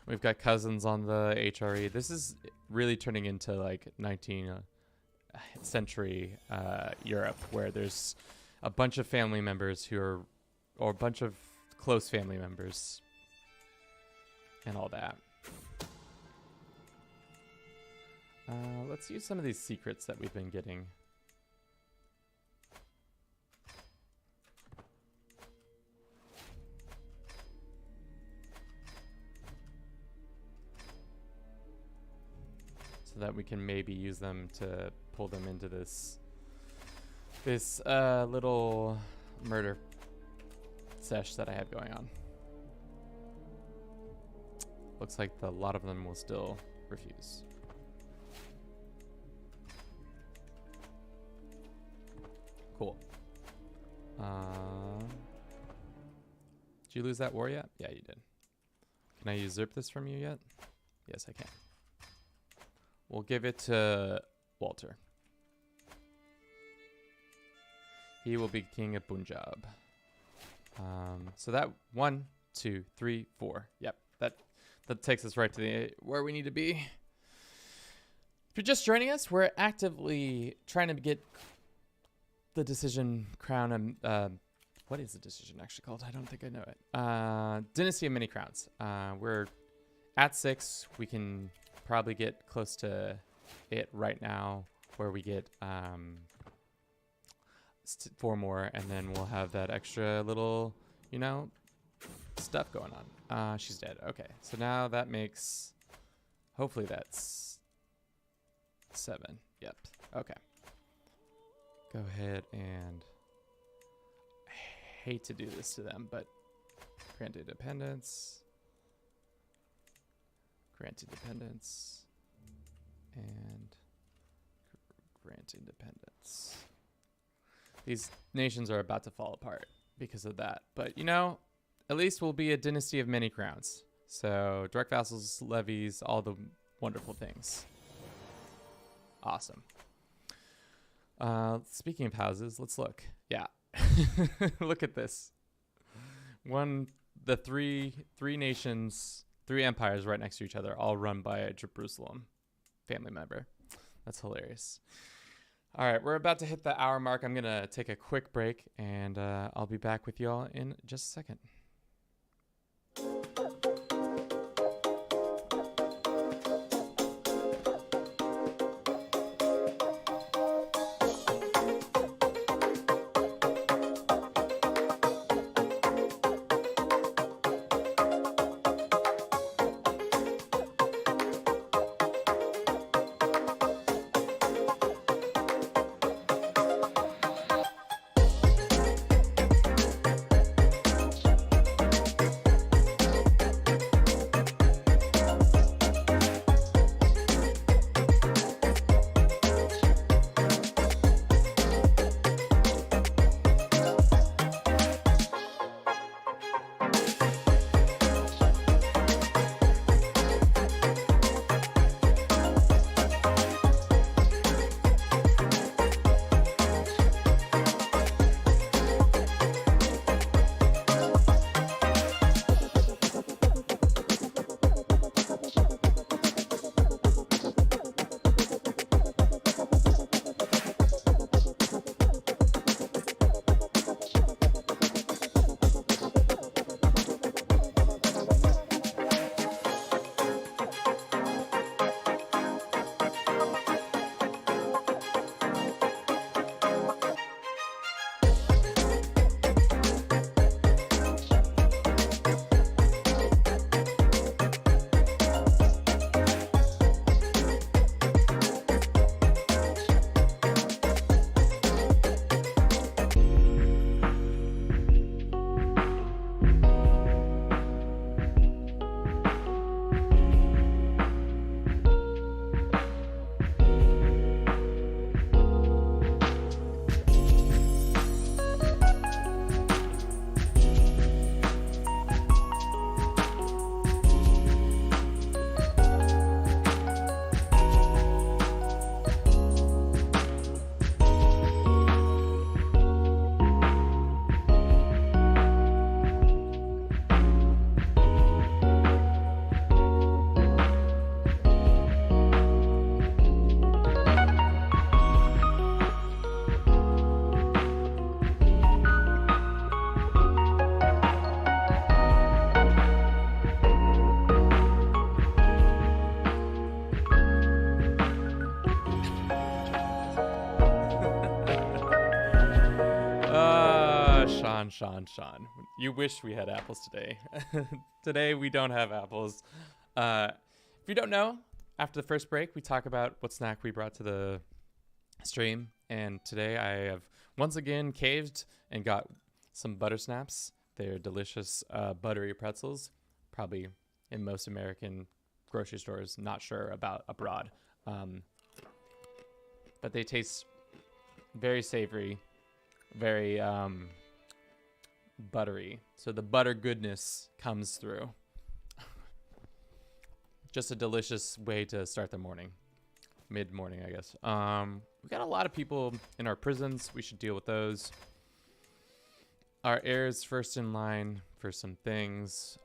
S1: We've got cousins on the HRE. This is really turning into like 19th century Europe, where there's a bunch of family members or a bunch of close family members and all that. Let's use some of these secrets that we've been getting. So that we can maybe use them to pull them into this little murder sesh that I have going on. Looks like a lot of them will still refuse. Cool. Did you lose that war yet? Yeah, you did. Can I usurp this from you yet? Yes, I can. We'll give it to Walter. He will be king of Punjab. So that 1, 2, 3, 4. Yep, that takes us right to the where we need to be. If you're just joining us, we're actively trying to get the decision crown. What is the decision actually called? I don't think I know it. Dynasty of Many Crowns. We're at 6. We can probably get close to it right now, where we get 4 more, and then we'll have that extra little, stuff going on. She's dead. Okay, so now that makes, hopefully that's 7. Yep. Okay. Go ahead and, I hate to do this to them, but grant independence, and grant independence. These nations are about to fall apart because of that. But, at least we'll be a dynasty of many crowns. So, direct vassals, levies, all the wonderful things. Awesome. Speaking of houses, let's look. Yeah. Look at this. The three nations, 3 empires right next to each other, all run by a Jerusalem family member. That's hilarious. All right, we're about to hit the hour mark. I'm going to take a quick break, and I'll be back with y'all in just a second. Sean. You wish we had apples today. Today we don't have apples. If you don't know, after the first break, we talk about what snack we brought to the stream. And today I have once again caved and got some butter snaps. They're delicious buttery pretzels, probably in most American grocery stores, not sure about abroad. But they taste very savory, very buttery. So the butter goodness comes through. just a delicious way to start the morning. Mid-morning, I guess. We got a lot of people in our prisons. We should deal with those. Our heir's first in line for some things.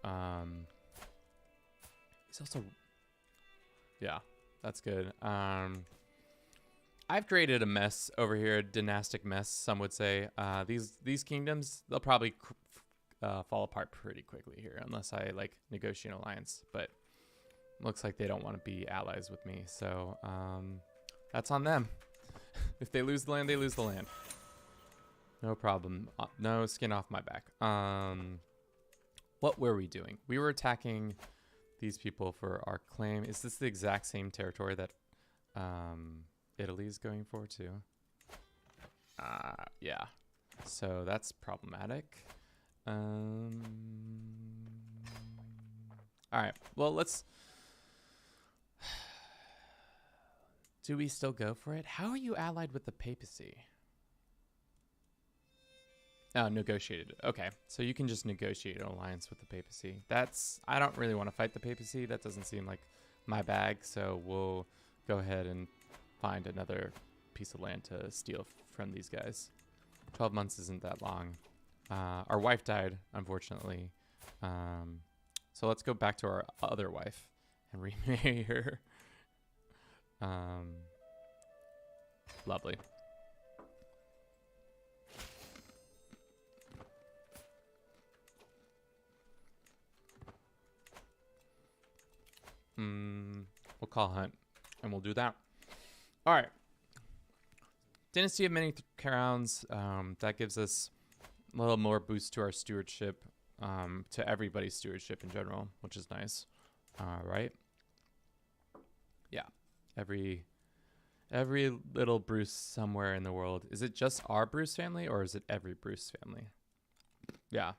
S1: He's also... Yeah, that's good. I've created a mess over here, a dynastic mess, some would say. These kingdoms, they'll probably fall apart pretty quickly here unless I like negotiate an alliance. But looks like they don't want to be allies with me, so that's on them. If they lose the land, they lose the land. No problem. No skin off my back. What were we doing? We were attacking these people for our claim. Is this the exact same territory that Italy's going for too? Yeah. So that's problematic. All right. Well, let's... Do we still go for it? How are you allied with the papacy? Oh, negotiated. Okay, so you can just negotiate an alliance with the papacy. I don't really want to fight the papacy. That doesn't seem like my bag, so we'll go ahead and find another piece of land to steal from these guys. 12 months isn't that long. Our wife died, unfortunately. So let's go back to our other wife and remarry her. Lovely. We'll call hunt, and we'll do that. All right. Dynasty of many crowns. That gives us a little more boost to our stewardship, to everybody's stewardship in general, which is nice. Right? Yeah. Every little Bruce somewhere in the world. Is it just our Bruce family, or is it every Bruce family? Yeah.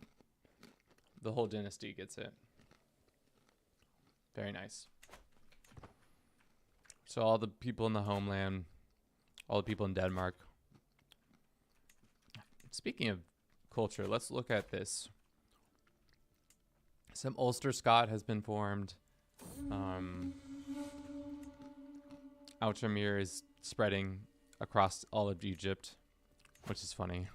S1: The whole dynasty gets it. Very nice. So all the people in the homeland, all the people in Denmark. Speaking of culture, let's look at this. Some Ulster Scot has been formed. Outremer is spreading across all of Egypt, which is funny.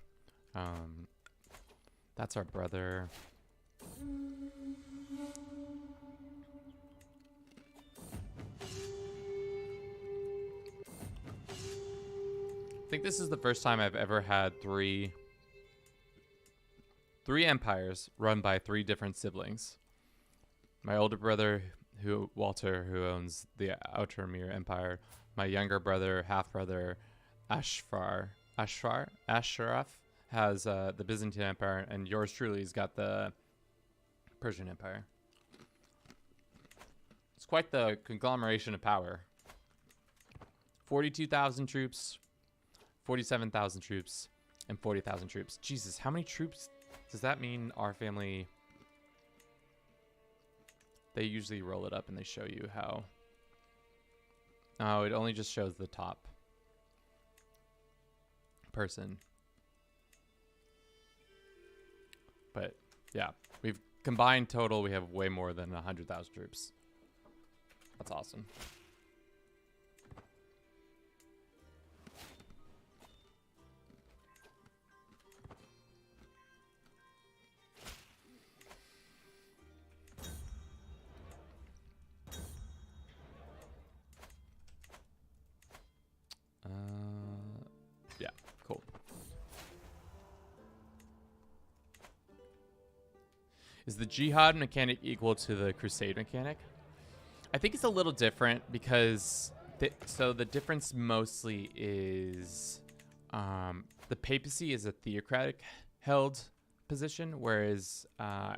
S1: That's our brother. I think this is the first time I've ever had three empires run by three different siblings. My older brother, Walter, who owns the Outremer Empire. My younger brother, half-brother, Ashraf, has the Byzantine Empire, and yours truly's got the Persian Empire. It's quite the conglomeration of power. 42,000 troops, 47,000 troops, and 40,000 troops. Jesus, how many troops does that mean our family... They usually roll it up and they show you how... Oh, it only just shows the top person. But, yeah. We've combined total, we have way more than 100,000 troops. That's awesome. Yeah, cool. Is the jihad mechanic equal to the crusade mechanic? I think it's a little different because so the difference mostly is the papacy is a theocratic held position, whereas I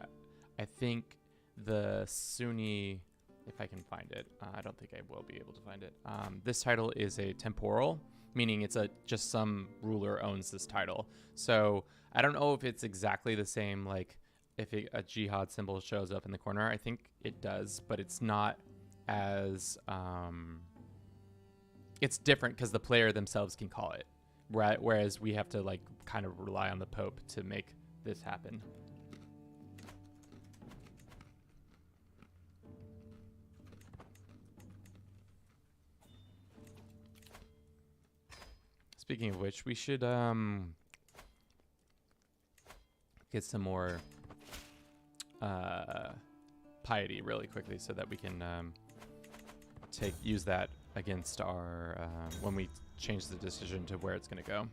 S1: think the Sunni, if I can find it, I don't think I will be able to find it. This title is a temporal, meaning it's just some ruler owns this title. So I don't know if it's exactly the same, like if a jihad symbol shows up in the corner. I think it does, but it's not as it's different because the player themselves can call it, right? Whereas we have to like kind of rely on the Pope to make this happen. Speaking of which, we should get some more piety really quickly so that we can use that against our when we change the decision to where it's gonna go.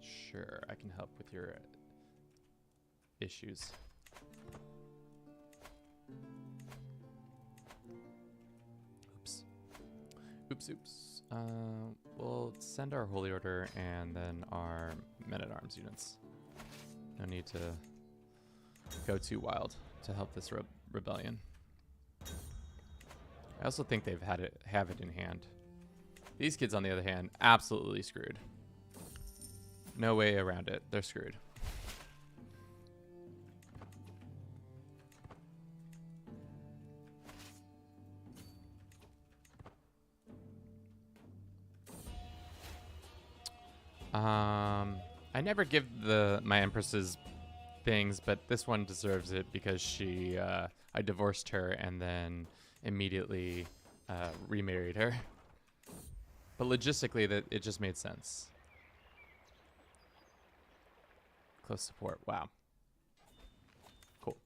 S1: Sure, I can help with your issues. Oops. We'll send our Holy Order and then our Men-at-Arms units. No need to go too wild to help this rebellion. I also think they've have it in hand. These kids, on the other hand, absolutely screwed. No way around it. They're screwed. I never give my empresses things, but this one deserves it because I divorced her and then immediately remarried her. But logistically, it just made sense. Close support. Wow. Cool.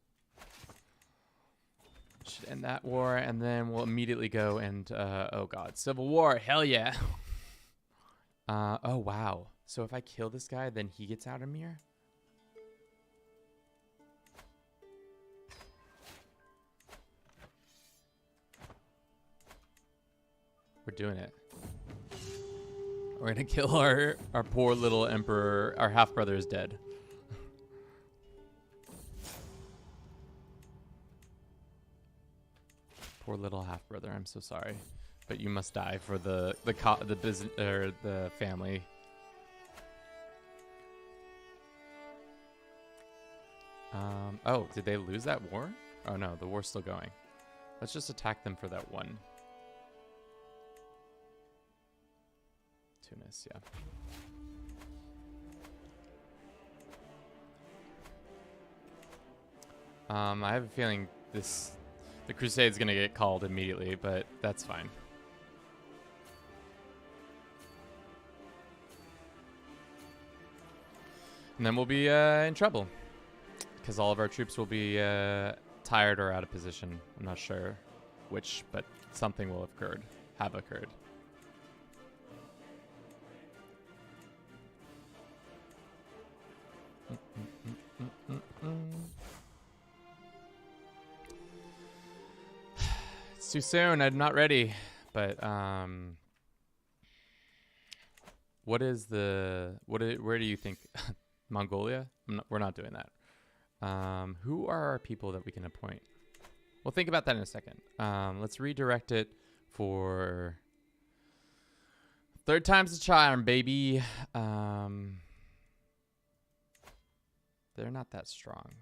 S1: Should end that war, and then we'll immediately go and oh god, civil war. Hell yeah. Oh wow. So if I kill this guy, then he gets out of Mir? We're doing it. We're gonna kill our poor little emperor. Our half brother is dead. Poor little half brother. I'm so sorry, but you must die for the business or the family. Oh, did they lose that war? Oh no, the war's still going. Let's just attack them for that one. Tunis, yeah. I have a feeling the Crusade's gonna get called immediately, but that's fine. And then we'll be in trouble. Because all of our troops will be tired or out of position. I'm not sure which, but something will have occurred. It's too soon. I'm not ready. But where do you think Mongolia? We're not doing that. Who are our people that we can appoint? We'll think about that in a second. Let's redirect it for third time's the charm, baby. They're not that strong.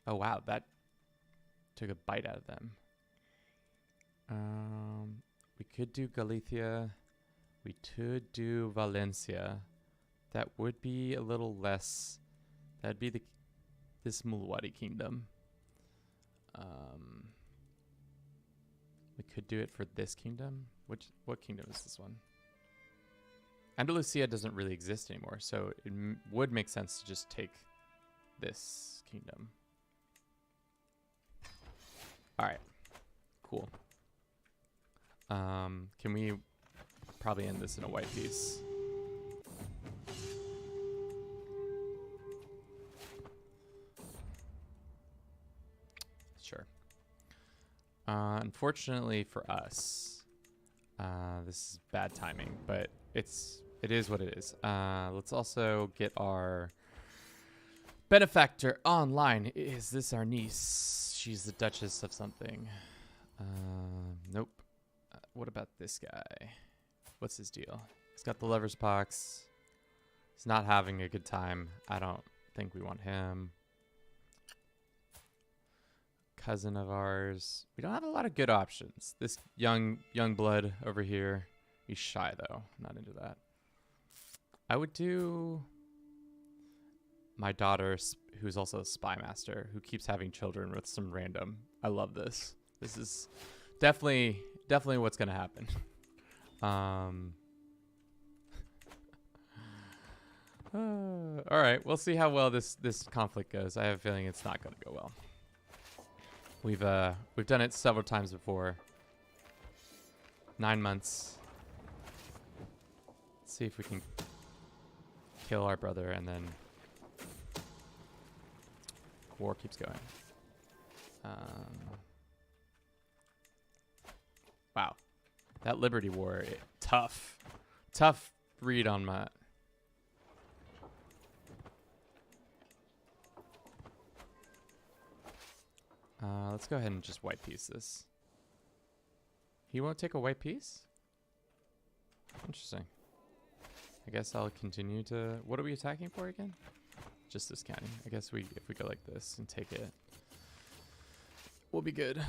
S1: Oh, wow. That took a bite out of them. We could do Galicia. We could do Valencia. That would be a little less. That'd be this Mulwadi kingdom. We could do it for this kingdom. What kingdom is this one? Andalusia doesn't really exist anymore, so it would make sense to just take this kingdom. All right, cool. Can we probably end this in a white piece? Sure. Unfortunately for us, this is bad timing, but it is what it is. Let's also get our benefactor online. Is this our niece? She's the Duchess of something. Nope. What about this guy? What's his deal? He's got the lover's box. He's not having a good time. I don't think we want him. Cousin of ours. We don't have a lot of good options. This young blood over here. He's shy though. Not into that. I would do my daughter, who's also a spy master, who keeps having children with some random. I love this. This is definitely what's gonna happen. All right, we'll see how well this conflict goes. I have a feeling it's not going to go well. We've done it several times before. 9 months. Let's see if we can kill our brother, and then war keeps going. Wow, that Liberty War, tough read on my. Let's go ahead and just white piece this. He won't take a white piece? Interesting. I guess I'll continue to... What are we attacking for again? Just this county. I guess if we go like this and take it, we'll be good.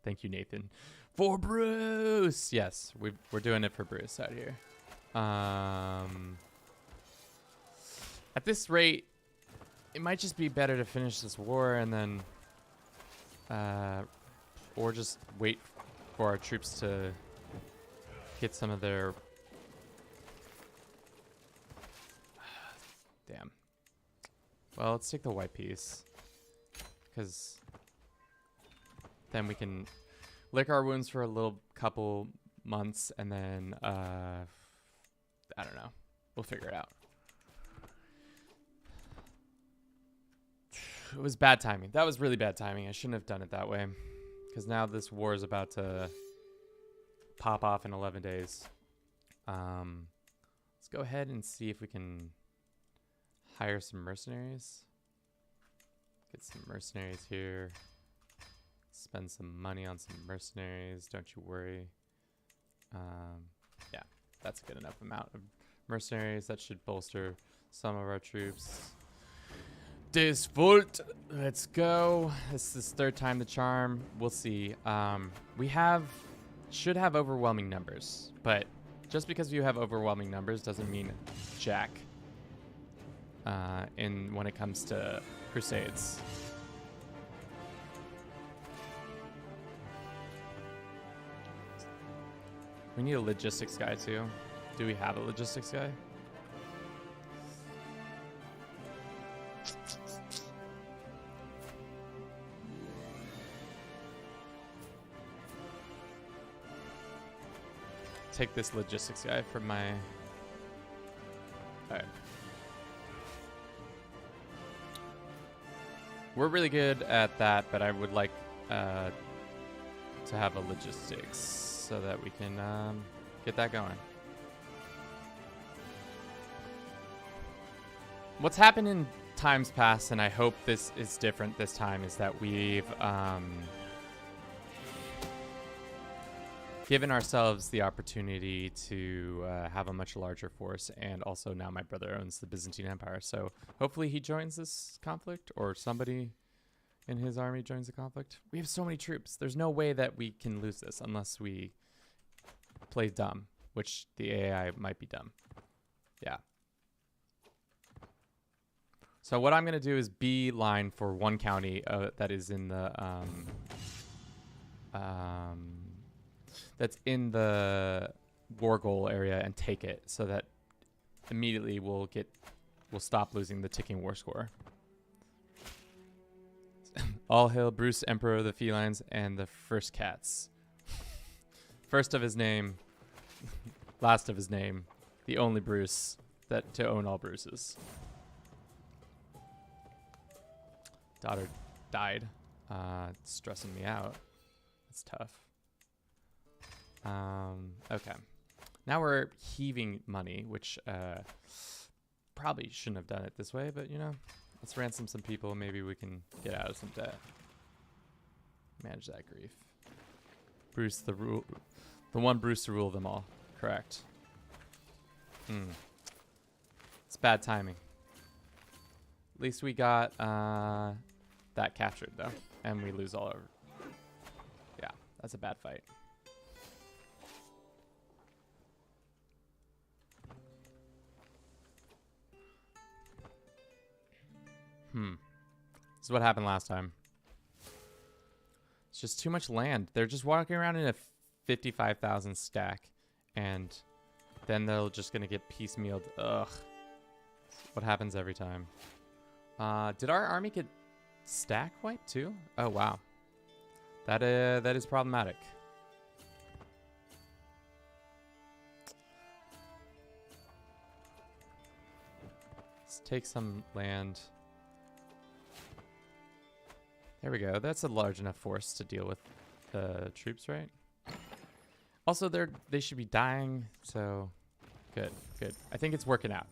S1: Thank you, Nathan. For Bruce! Yes, we're doing it for Bruce out here. At this rate, it might just be better to finish this war and then, or just wait for our troops to get some of their. Damn. Well, let's take the white piece, because then we can lick our wounds for a little couple months, and then I don't know. We'll figure it out. It was bad timing. That was really bad timing. I shouldn't have done it that way, because now this war is about to pop off in 11 days. Let's go ahead and see if we can hire some mercenaries. Get some mercenaries here. Spend some money on some mercenaries. Don't you worry. Yeah, that's a good enough amount of mercenaries. That should bolster some of our troops. Disvolt. Let's go. This is third time the charm. We'll see. We should have overwhelming numbers, but just because you have overwhelming numbers doesn't mean jack when it comes to crusades. We need a logistics guy too. Do we have a logistics guy? Take this logistics guy from my. Alright. We're really good at that, but I would like to have a logistics so that we can get that going. What's happened in times past, and I hope this is different this time, is that we've given ourselves the opportunity to have a much larger force, and also now my brother owns the Byzantine Empire, so hopefully he joins this conflict, or somebody in his army joins the conflict. We have so many troops. There's no way that we can lose this unless we play dumb, which the AI might be dumb. Yeah. So what I'm going to do is beeline for one county that is in the that's in the war goal area and take it, so that immediately we'll stop losing the ticking war score. All hail Bruce, Emperor of the Felines and the First Cats. First of his name, last of his name, the only Bruce that to own all Bruces. Daughter died. It's stressing me out. It's tough. Okay. Now we're heaving money, which probably shouldn't have done it this way, but you know, let's ransom some people. Maybe we can get out of some debt. Manage that grief. Bruce the one Bruce to rule them all. Correct. It's bad timing. At least we got that captured though, and we lose all our. Yeah, that's a bad fight. This is what happened last time. It's just too much land. They're just walking around in a 55,000 stack, and then they're just gonna get piecemealed. Ugh. What happens every time? Did our army get stack wiped too? Oh wow. That is problematic. Let's take some land. There we go. That's a large enough force to deal with the troops, right? Also, they should be dying, so good, good. I think it's working out.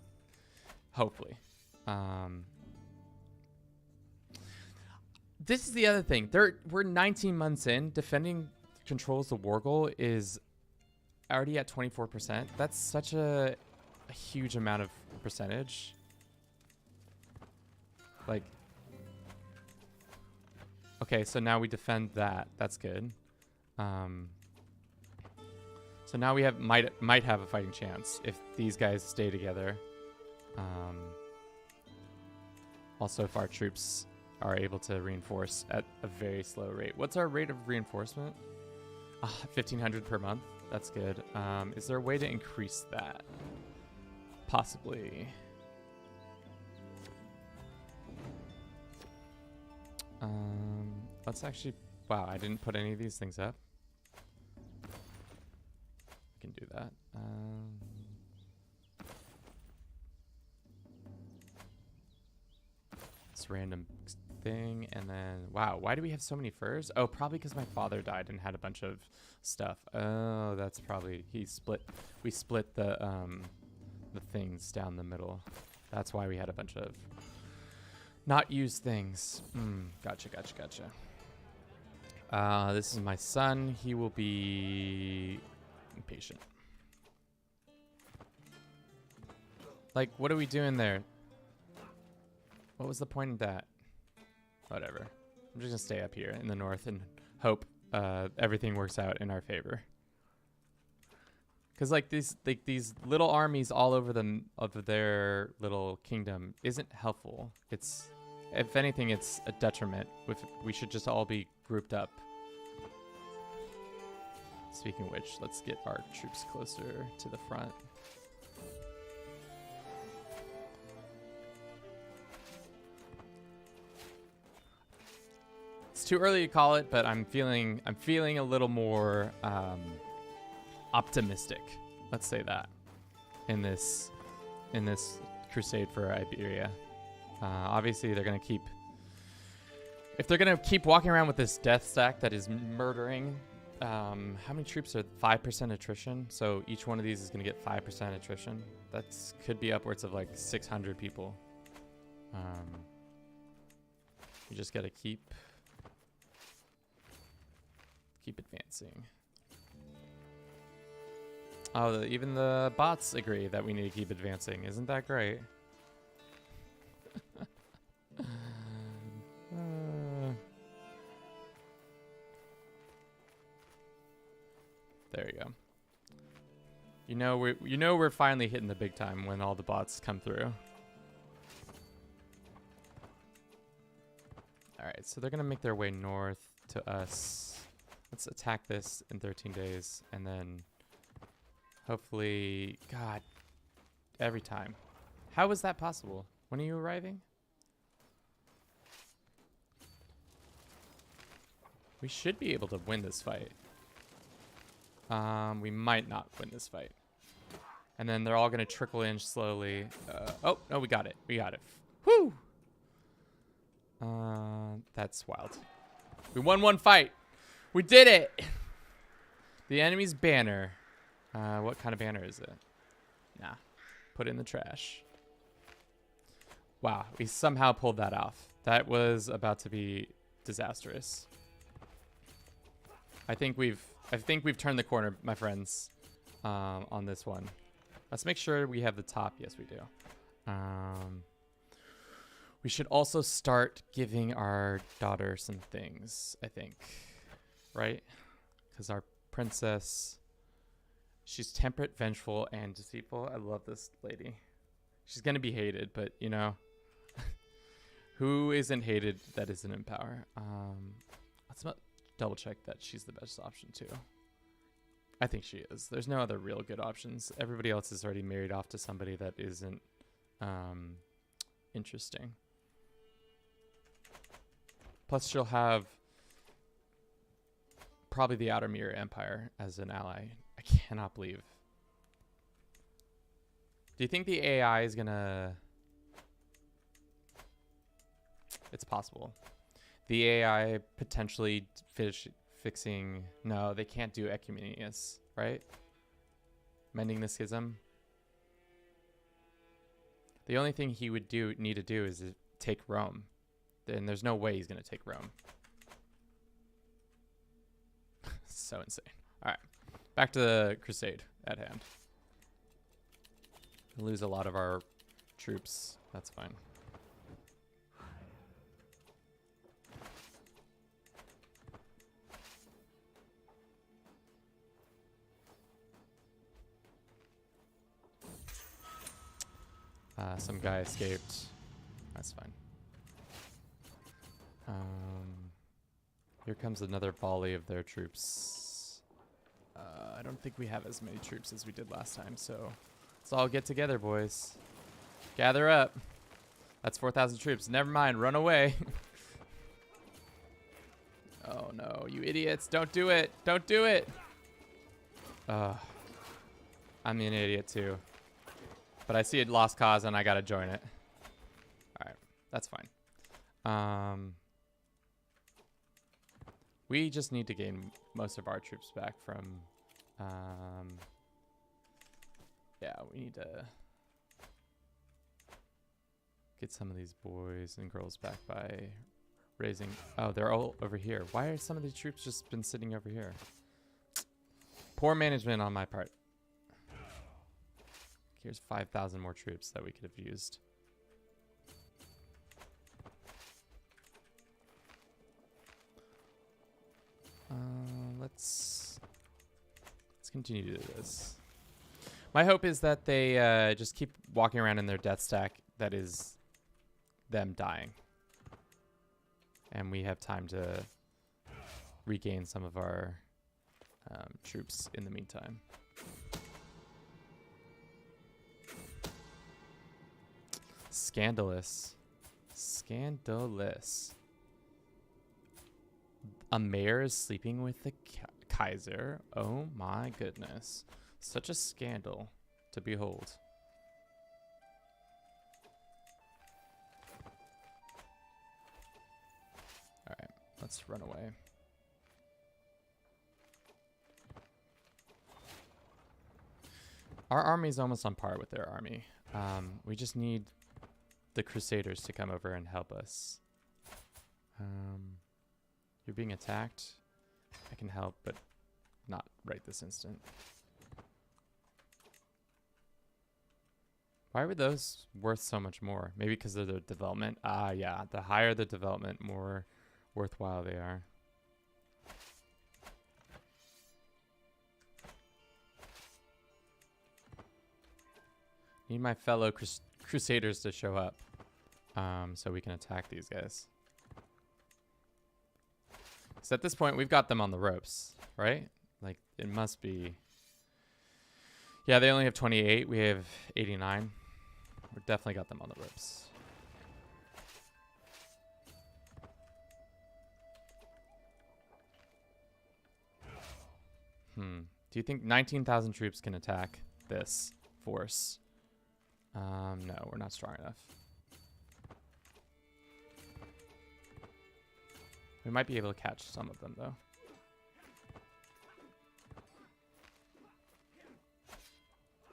S1: Hopefully. This is the other thing. We're 19 months in. Defending controls the war goal is already at 24%. That's such a huge amount of percentage. Like, okay, so now we defend that. That's good. So now we have might have a fighting chance if these guys stay together. Also, if our troops are able to reinforce at a very slow rate. What's our rate of reinforcement? 1,500 per month. That's good. Is there a way to increase that? Possibly. Let's actually... Wow, I didn't put any of these things up. I can do that. This random thing, and then... Wow, why do we have so many furs? Oh, probably because my father died and had a bunch of stuff. Oh, that's probably... We split the things down the middle. That's why we had a bunch of... not used things. Gotcha. This is my son. He will be impatient. Like, what are we doing there? What was the point of that? Whatever. I'm just gonna stay up here in the north and hope everything works out in our favor. Because like these little armies all over their little kingdom isn't helpful. It's, if anything, it's a detriment. We should just all be grouped up. Speaking of which, let's get our troops closer to the front. It's too early to call it, but I'm feeling a little more optimistic. Let's say that in this crusade for Iberia. Obviously, they're gonna keep. If they're gonna keep walking around with this death stack that is murdering, how many troops are 5% attrition? So each one of these is gonna get 5% attrition. That could be upwards of like 600 people. You just gotta keep advancing. Oh, even the bots agree that we need to keep advancing. Isn't that great? There you go. You know we're finally hitting the big time when all the bots come through. All right, so they're gonna make their way north to us. Let's attack this in 13 days, and then hopefully, God, every time. How is that possible? When are you arriving? We should be able to win this fight. We might not win this fight. And then they're all going to trickle in slowly. Oh, no, we got it. We got it. Woo! That's wild. We won one fight. We did it! The enemy's banner. What kind of banner is it? Nah. Put it in the trash. Wow, we somehow pulled that off. That was about to be disastrous. I think we've turned the corner, my friends, on this one. Let's make sure we have the top. Yes, we do. We should also start giving our daughter some things, I think. Right? Because our princess, she's temperate, vengeful, and deceitful. I love this lady. She's going to be hated, but, you know, who isn't hated that isn't in power? double check that she's the best option too. I think she is. There's no other real good options. Everybody else is already married off to somebody that isn't interesting. Plus, she'll have probably the Outer Mirror Empire as an ally. I cannot believe. Do you think the AI is gonna... It's possible. The AI potentially fixing... No, they can't do Ecumenius, right? Mending the Schism. The only thing he would need to do is take Rome. And there's no way he's going to take Rome. So insane. All right. Back to the crusade at hand. We lose a lot of our troops. That's fine. Some guy escaped. That's fine. Here comes another volley of their troops. I don't think we have as many troops as we did last time, so let's all get together, boys. Gather up. That's 4,000 troops. Never mind, run away. Oh no, you idiots. Don't do it. Don't do it. I'm an idiot too. But I see a lost cause and I gotta join it. Alright, that's fine. We just need to gain most of our troops back from... yeah, we need to get some of these boys and girls back by raising... Oh, they're all over here. Why are some of these troops just been sitting over here? Poor management on my part. Here's 5,000 more troops that we could have used. Let's continue to do this. My hope is that they just keep walking around in their death stack that is them dying. And we have time to regain some of our troops in the meantime. Scandalous. Scandalous. A mayor is sleeping with the Kaiser. Oh my goodness. Such a scandal to behold. Alright, let's run away. Our army is almost on par with their army. We just need the Crusaders to come over and help us. You're being attacked. I can help, but not right this instant. Why were those worth so much more? Maybe because of their development? Ah, yeah. The higher the development, more worthwhile they are. Need my fellow Crusaders to show up so we can attack these guys. So at this point, we've got them on the ropes, right? Like, it must be... Yeah, they only have 28. We have 89. We've definitely got them on the ropes. Do you think 19,000 troops can attack this force? No, we're not strong enough. We might be able to catch some of them, though.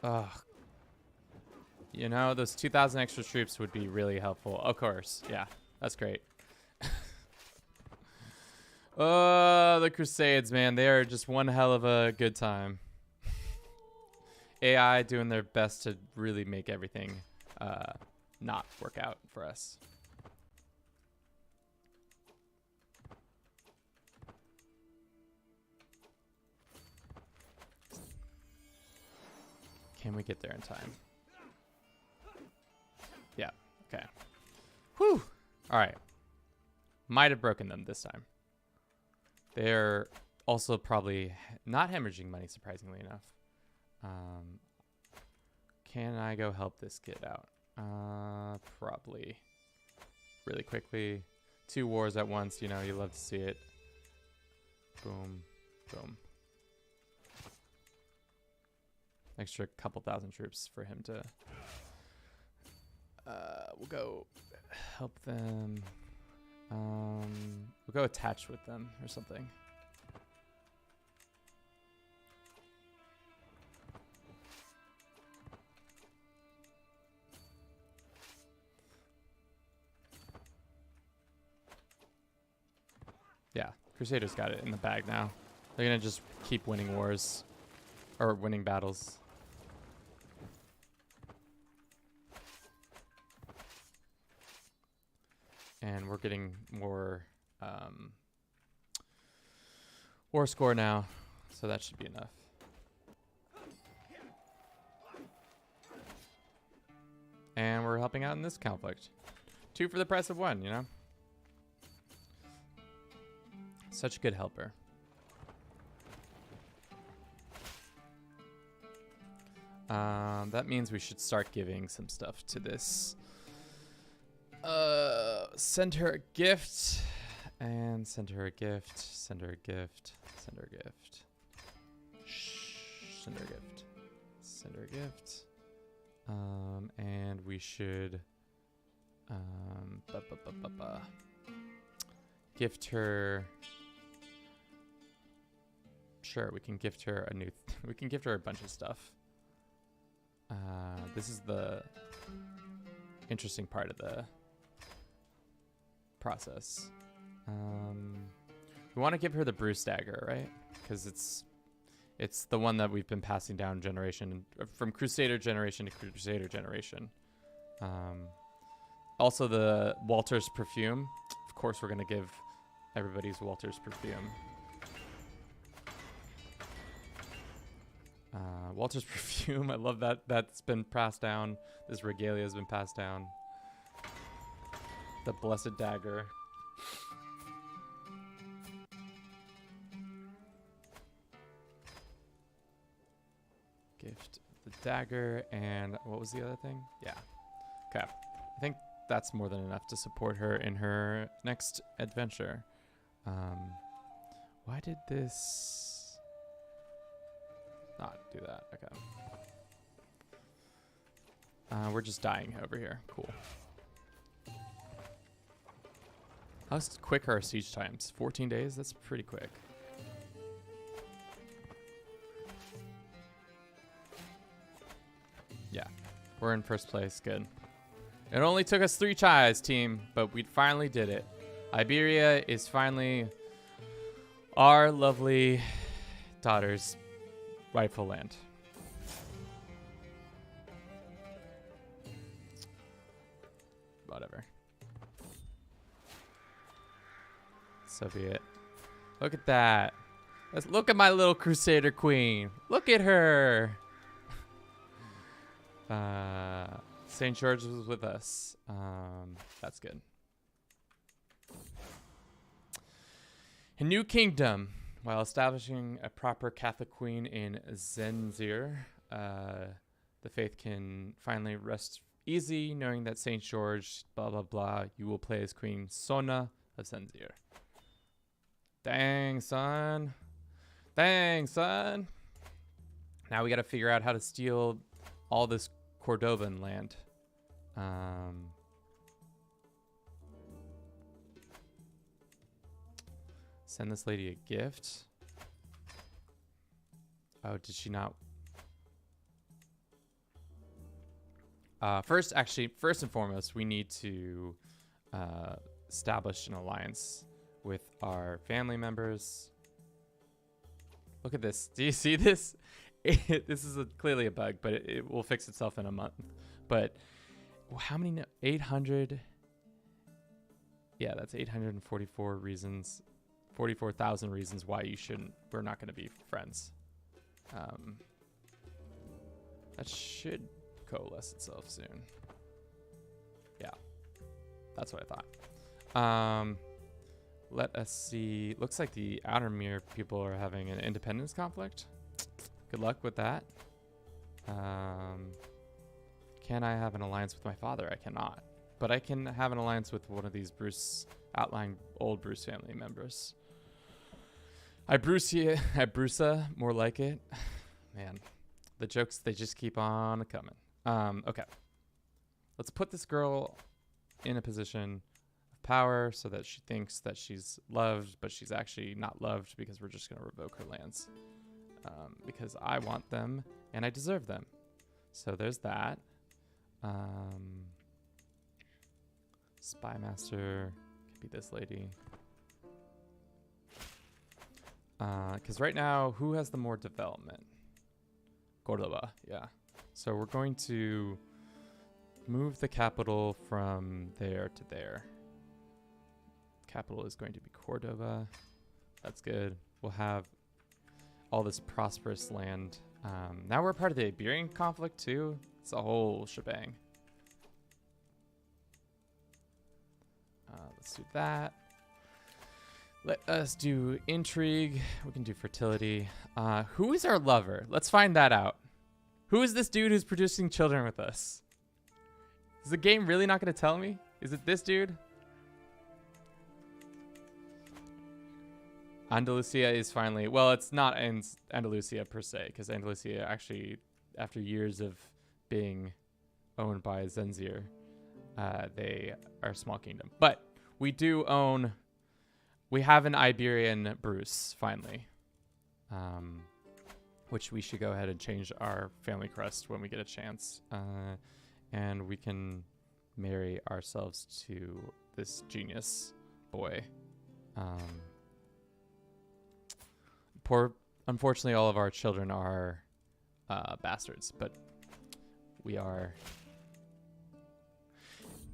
S1: Ugh. You know, those 2,000 extra troops would be really helpful. Of course. Yeah, that's great. Oh, the Crusades, man. They are just one hell of a good time. AI doing their best to really make everything not work out for us. Can we get there in time? Yeah, okay. Whew. All right. Might have broken them this time. They're also probably not hemorrhaging money, surprisingly enough. Can I go help this kid out? Probably. Really quickly. 2 wars at once, you know, you love to see it. Boom. Boom. Extra couple thousand troops for him to... we'll go help them. We'll go attach with them or something. Yeah, Crusader's got it in the bag now. They're gonna just keep winning wars. Or winning battles. And we're getting more war score now, so that should be enough. And we're helping out in this conflict. 2 for the price of 1, you know? Such a good helper. That means we should start giving some stuff to this. Send her a gift. And send her a gift. Send her a gift. Send her a gift. Shh. Send her a gift. Send her a gift. And we should gift her. Sure, we can gift her a new. We can gift her a bunch of stuff. This is the interesting part of the process. We want to give her the Bruce dagger, right? Because it's the one that we've been passing down generation from Crusader generation to Crusader generation. Also the Walter's perfume. Of course, we're gonna give everybody's Walter's perfume. Walter's perfume. I love that. That's been passed down. This regalia has been passed down. The blessed dagger. Gift the dagger, and what was the other thing? Yeah. Okay. I think that's more than enough to support her in her next adventure. Why did this not do that? Okay. We're just dying over here. Cool. How quick are our siege times? 14 days? That's pretty quick. Yeah, we're in first place. Good. It only took us 3 tries, team, but we finally did it. Iberia is finally our lovely daughter's rightful land. Whatever. So be it. Look at that. Let's look at my little Crusader queen. Look at her. St. George was with us. That's good. A new kingdom. While establishing a proper Catholic queen in Zenzir, the faith can finally rest easy, knowing that St. George, blah, blah, blah, you will play as Queen Sona of Zenzir. Dang, son. Dang, son. Now we got to figure out how to steal all this Cordovan land. Send this lady a gift. Oh, did she not? First and foremost, we need to establish an alliance with our family members. Look at this. Do you see this? This is clearly a bug, but it will fix itself in a month. But how many? 800. Yeah, that's 844 reasons. 44,000 reasons why you shouldn't. We're not going to be friends. That should coalesce itself soon. Yeah, that's what I thought. let us see. Looks like the Outermere people are having an independence conflict. Good luck with that. Can I have an alliance with my father? I cannot. But I can have an alliance with one of these outlying old Bruce family members. Brusa, more like it. Man, the jokes, they just keep on coming. Okay. Let's put this girl in a position of power so that she thinks that she's loved, but she's actually not loved because we're just going to revoke her lands. Because I want them and I deserve them. So there's that. Spy master could be this lady. Because right now, who has the more development? Cordoba, yeah. So we're going to move the capital from there to there. Capital is going to be Cordoba. That's good. We'll have all this prosperous land. Now we're part of the Iberian conflict too. It's a whole shebang. Let's do that. Let us do intrigue. We can do fertility. Who is our lover? Let's find that out. Who is this dude who's producing children with us? Is the game really not going to tell me? Is it this dude? Andalusia is finally... Well, it's not Andalusia per se, because Andalusia actually, after years of being owned by Zenzir, they are a small kingdom. But we do own... We have an Iberian Bruce, finally. Which we should go ahead and change our family crest when we get a chance. And we can marry ourselves to this genius boy. Unfortunately, all of our children are bastards, but we are...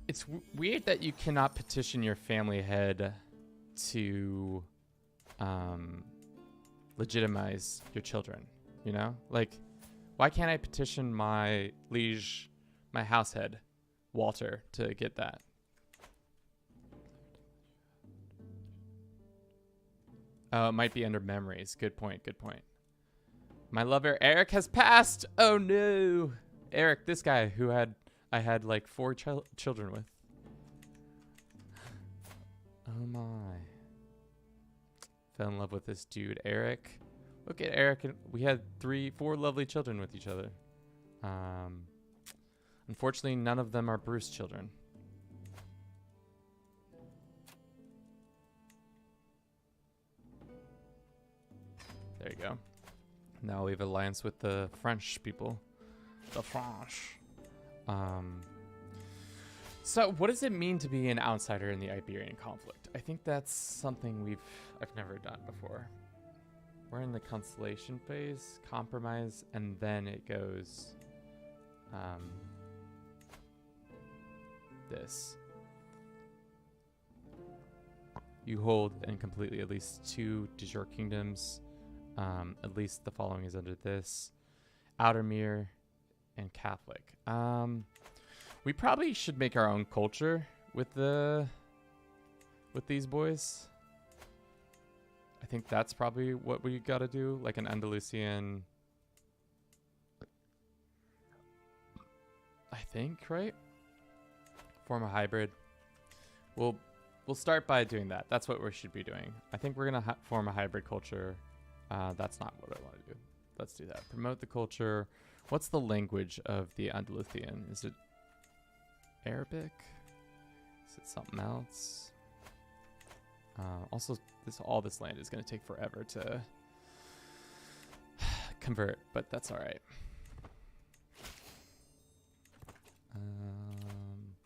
S1: It's weird that you cannot petition your family head to legitimize your children, you know? Like, why can't I petition my liege, my house head, Walter, to get that? Oh, it might be under memories. Good point, good point. My lover Eric has passed. Oh no. Eric, this guy who I had like 4 children with. Oh my. Fell in love with this dude, Eric. Look at Eric. We had 4 lovely children with each other. Unfortunately, none of them are Bruce children. There you go. Now we have alliance with the French people. The French. So what does it mean to be an outsider in the Iberian conflict? I think that's something I've never done before. We're in the constellation phase, compromise, and then it goes this. You hold and completely at least 2 de jure kingdoms. At least the following is under this. Outermere and Catholic. We probably should make our own culture with these boys. I think that's probably what we gotta do, like an Andalusian. I think, right? Form a hybrid. We'll start by doing that. That's what we should be doing. I think we're gonna form a hybrid culture. That's not what I want to do. Let's do that. Promote the culture. What's the language of the Andalusian? Is it Arabic? Is it something else? Also, all this land is going to take forever to convert, but that's all right.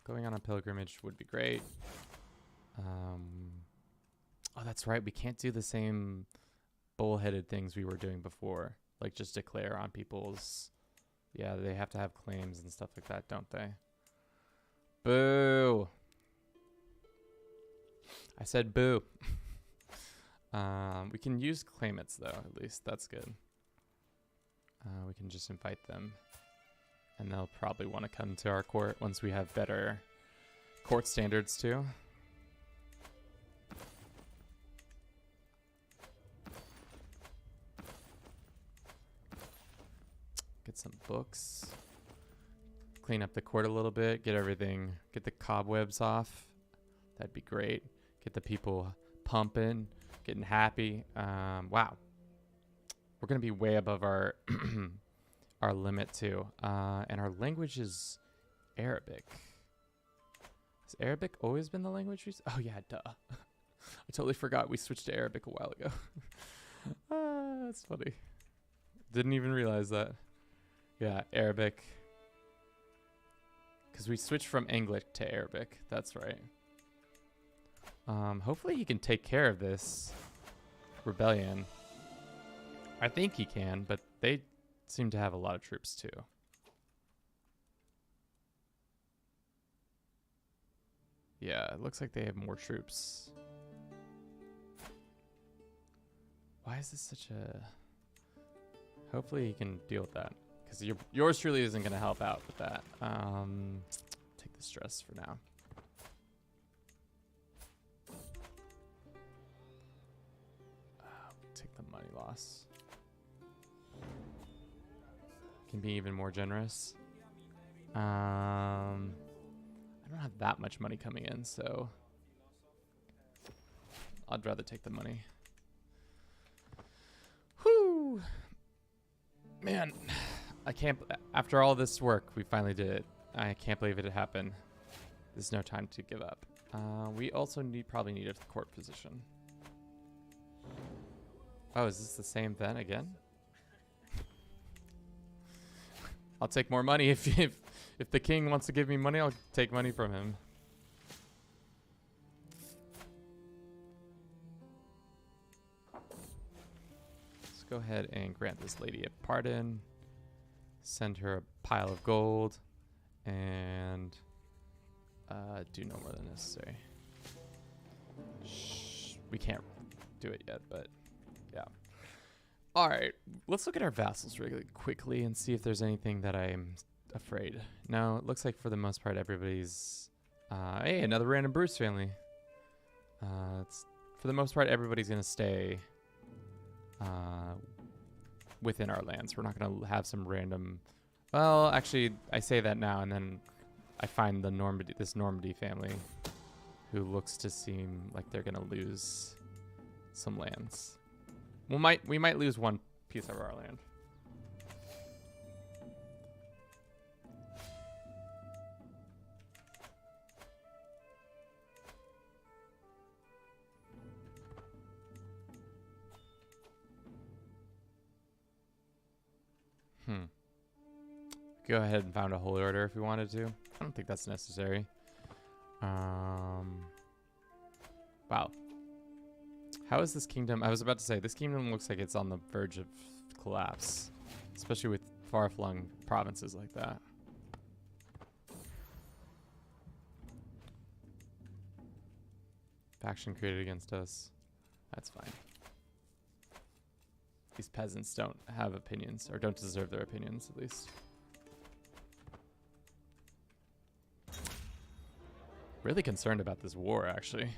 S1: Going on a pilgrimage would be great. Oh, that's right. We can't do the same bullheaded things we were doing before, like just declare on people's... Yeah, they have to have claims and stuff like that, don't they? Boo! I said boo. We can use claimants though, at least. That's good. We can just invite them. And they'll probably want to come to our court once we have better court standards too. at some books. Clean up the court a little bit. Get the cobwebs off. That'd be great. Get the people pumping, getting happy. Wow. We're going to be way above our our limit too. And our language is Arabic. Has Arabic always been the language? Oh yeah, duh. I totally forgot we switched to Arabic a while ago. That's funny. Didn't even realize that. Yeah, Arabic. Because we switched from English to Arabic. That's right. Hopefully he can take care of this rebellion. I think he can, but they seem to have a lot of troops too. Yeah, it looks like they have more troops. Why is this such a... Hopefully he can deal with that. Because yours truly isn't going to help out with that. Take the stress for now. Take the money loss. Can be even more generous. I don't have that much money coming in, so I'd rather take the money. Whew. Man, I can't. After all this work, we finally did it. I can't believe it happened. There's no time to give up. We also probably need a court position. Oh, is this the same then again? I'll take more money if the king wants to give me money. I'll take money from him. Let's go ahead and grant this lady a pardon. Send her a pile of gold, and do no more than necessary. Shh, we can't do it yet, but yeah. All right, let's look at our vassals really quickly and see if there's anything that I'm afraid. No, it looks like for the most part everybody's... hey, another random Bruce family. For the most part, everybody's going to stay within our lands. We're not going to have some random... Well, actually, I say that now, and then I find this Normandy family who looks to seem like they're going to lose some lands. We might lose one piece of our land. Go ahead and found a holy order if we wanted to. I don't think that's necessary. Wow. How is this kingdom? I was about to say, this kingdom looks like it's on the verge of collapse, especially with far-flung provinces like that. Faction created against us. That's fine. These peasants don't have opinions, or don't deserve their opinions, at least. Really concerned about this war, actually.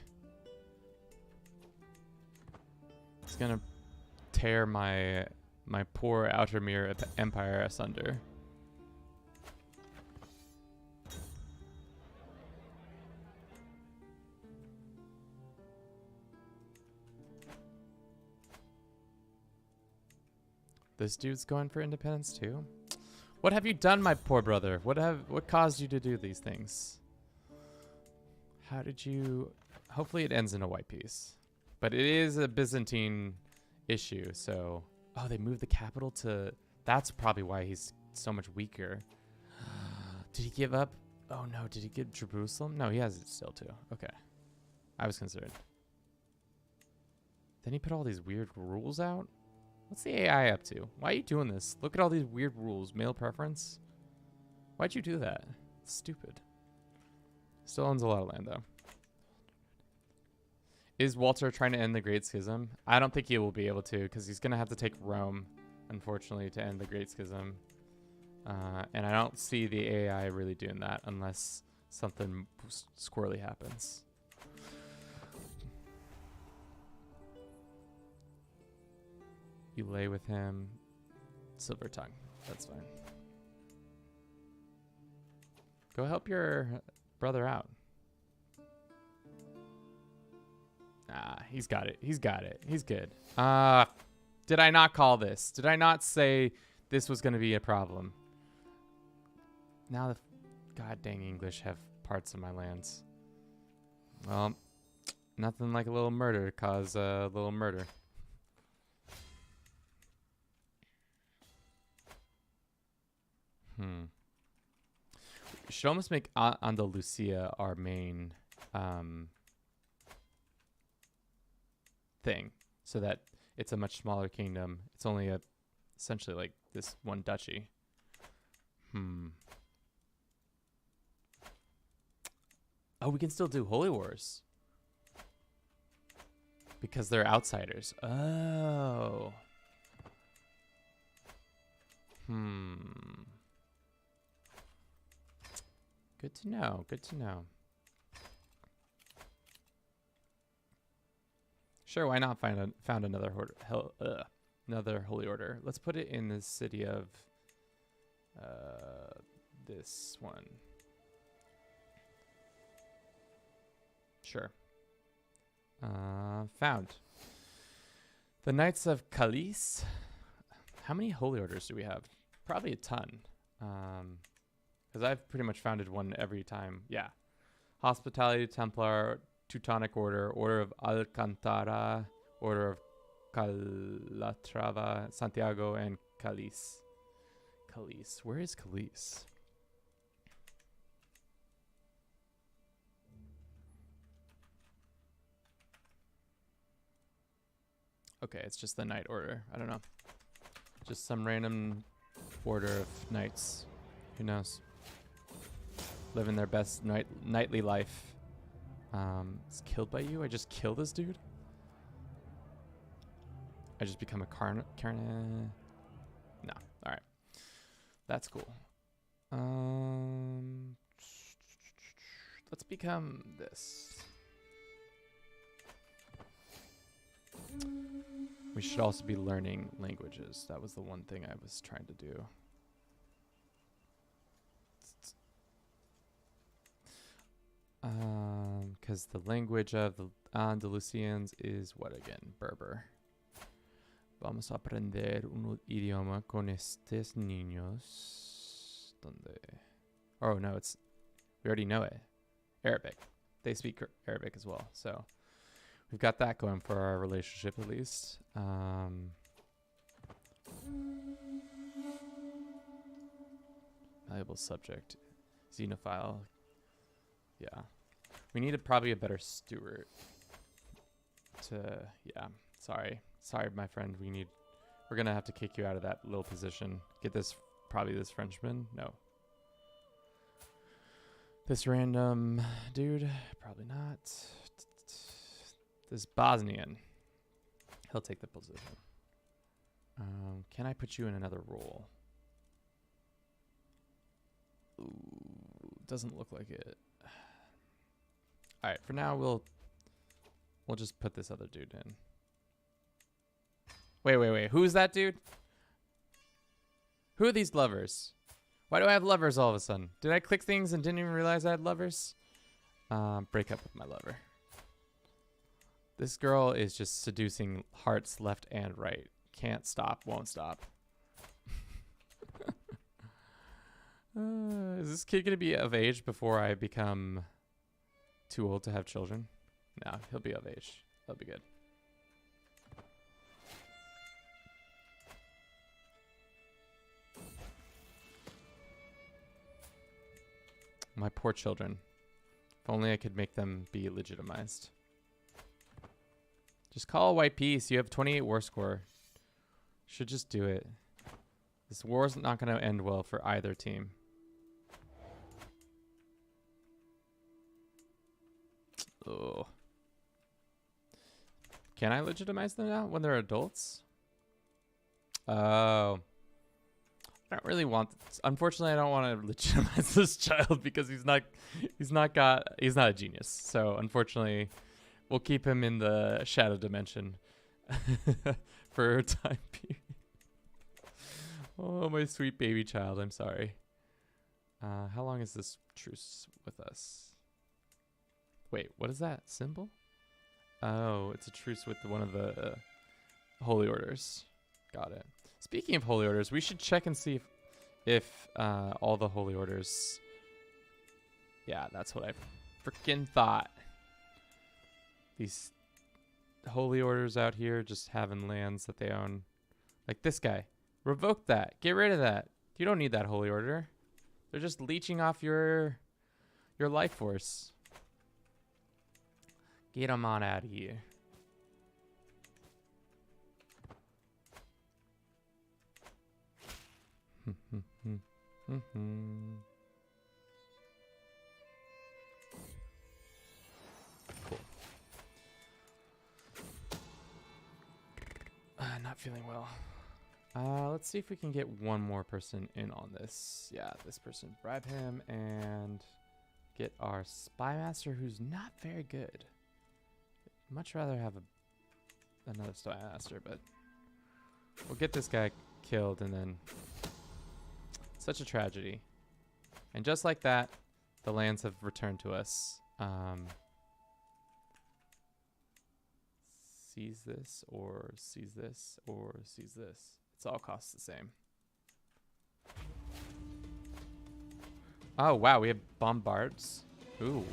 S1: It's gonna tear my poor Outermere empire asunder. This dude's going for independence too? What have you done, my poor brother? What caused you to do these things? How did you... Hopefully it ends in a white peace. But it is a Byzantine issue, so... Oh, they moved the capital to... That's probably why he's so much weaker. Did he give up? Oh no, did he get Jerusalem? No, he has it still too. Okay. I was concerned. Then he put all these weird rules out? What's the AI up to? Why are you doing this? Look at all these weird rules. Male preference? Why'd you do that? It's stupid. Still owns a lot of land, though. Is Walter trying to end the Great Schism? I don't think he will be able to, because he's going to have to take Rome, unfortunately, to end the Great Schism. And I don't see the AI really doing that unless something squirrely happens. You lay with him. Silver Tongue. That's fine. Go help your brother out. Ah, he's got it. He's got it. He's good. Did I not call this? Did I not say this was going to be a problem? Now the god dang English have parts of my lands. Well, nothing like a little murder to cause a little murder. We should almost make Andalusia our main thing, so that it's a much smaller kingdom. It's only essentially like this one duchy. Oh, we can still do holy wars because they're outsiders. Oh. Good to know. Good to know. Sure, why not found another another holy order? Let's put it in the city of this one. Sure. Found. The Knights of Calice. How many holy orders do we have? Probably a ton. Because I've pretty much founded one every time. Yeah. Hospitality Templar, Teutonic Order, Order of Alcantara, Order of Calatrava, Santiago, and Calice. Calice. Where is Calice? Okay, it's just the Knight Order. I don't know. Just some random order of knights. Who knows? Living their best knightly life. It's killed by you? I just kill this dude? I just become a carna... No. Alright. That's cool. Let's become this. We should also be learning languages. That was the one thing I was trying to do. Because the language of the Andalusians is what again? Berber. Vamos a aprender un idioma con estos niños. ¿Dónde? Oh no, we already know it. Arabic. They speak Arabic as well, so we've got that going for our relationship at least. Valuable subject. Xenophile. Yeah. We need probably a better steward yeah. Sorry, my friend. We're going to have to kick you out of that little position. Get probably this Frenchman. No. This random dude. Probably not. This Bosnian. He'll take the position. Can I put you in another role? Ooh, doesn't look like it. All right, for now we'll just put this other dude in. Wait. Who's that dude? Who are these lovers? Why do I have lovers all of a sudden? Did I click things and didn't even realize I had lovers? Break up with my lover. This girl is just seducing hearts left and right. Can't stop, won't stop. Is this kid gonna be of age before I become too old to have children? No, he'll be of age. That'll be good. My poor children. If only I could make them be legitimized. Just call a white peace. You have 28 war score. Should just do it. This war's not going to end well for either team. Oh. Can I legitimize them now when they're adults? Oh. I don't really want this. Unfortunately, I don't want to legitimize this child because he's not a genius. So unfortunately, we'll keep him in the shadow dimension for a time period. Oh, my sweet baby child. I'm sorry. How long is this truce with us? Wait, what is that symbol? Oh, it's a truce with one of the holy orders. Got it. Speaking of holy orders, we should check and see if all the holy orders... Yeah, that's what I freaking thought. These holy orders out here just having lands that they own. Like this guy. Revoke that. Get rid of that. You don't need that holy order. They're just leeching off your life force. Get them on out of here. Cool. Not feeling well. Let's see if we can get one more person in on this. Yeah, this person. Bribe him and get our spy master, who's not very good. Much rather have another spy master, but we'll get this guy killed, and then such a tragedy. And just like that, the lands have returned to us. Seize this, or seize this, or seize this. It's all costs the same. Oh, wow, we have bombards. Ooh.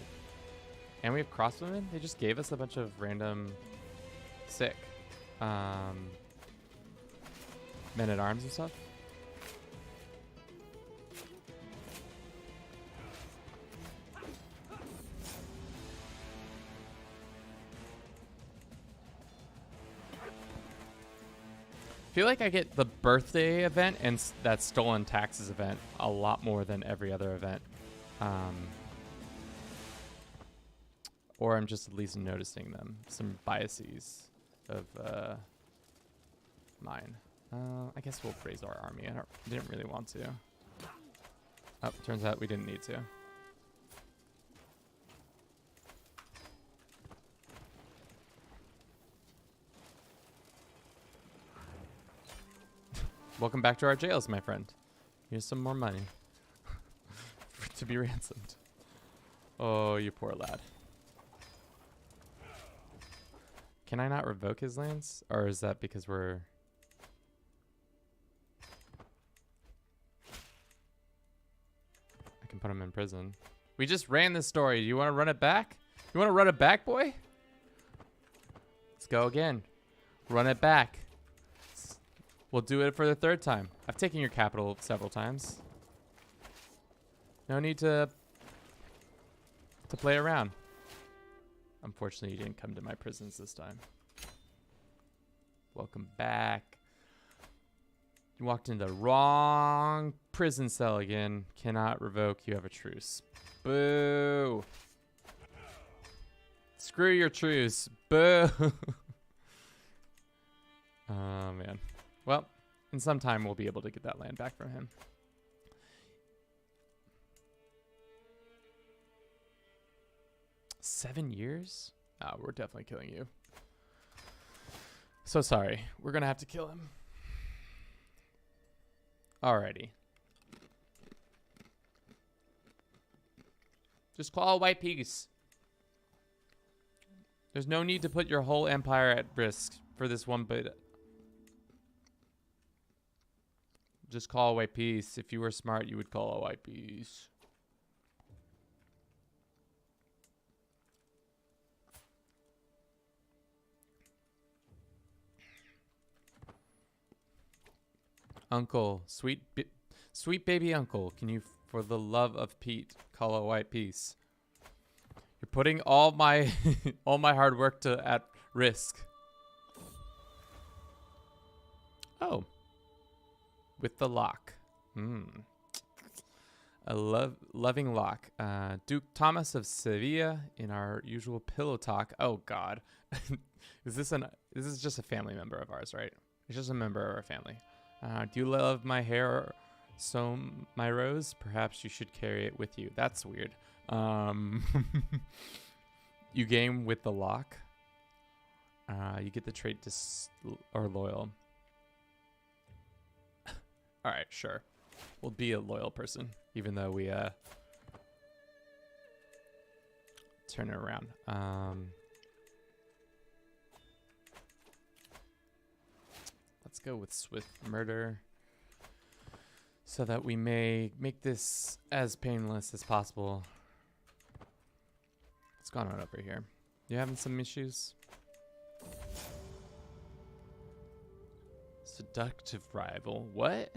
S1: And we have crossbowmen? They just gave us a bunch of random sick men-at-arms and stuff. I feel like I get the birthday event and that stolen taxes event a lot more than every other event. Or I'm just at least noticing them. Some biases of mine. I guess we'll raise our army. I didn't really want to. Oh, turns out we didn't need to. Welcome back to our jails, my friend. Here's some more money to be ransomed. Oh, you poor lad. Can I not revoke his lands? Or is that because we're... I can put him in prison. We just ran this story. Do you want to run it back? You want to run it back, boy? Let's go again. Run it back. We'll do it for the third time. I've taken your capital several times. No need to play around. Unfortunately, you didn't come to my prisons this time. Welcome back. You walked into the wrong prison cell again. Cannot revoke. You have a truce. Boo. Screw your truce. Boo. Oh, man. Well, in some time, we'll be able to get that land back from him. $7 years? Oh, we're definitely killing you. So sorry. We're going to have to kill him. Alrighty. Just call a white peace. There's no need to put your whole empire at risk for this one bit. Just call a white peace. If you were smart, you would call a white peace. Uncle, sweet baby uncle, can you, for the love of Pete, call a white peace? You're putting all my all my hard work at risk. Oh. With the lock. A loving lock. Duke Thomas of Sevilla in our usual pillow talk. Oh God. This is just a family member of ours, right? It's just a member of our family. Do you love my hair so my rose? Perhaps you should carry it with you. That's weird. You game with the lock. You get the trait or loyal. All right, sure. We'll be a loyal person, even though we turn it around. Let's go with swift murder, so that we may make this as painless as possible. What's going on over here? You having some issues? Seductive rival. What?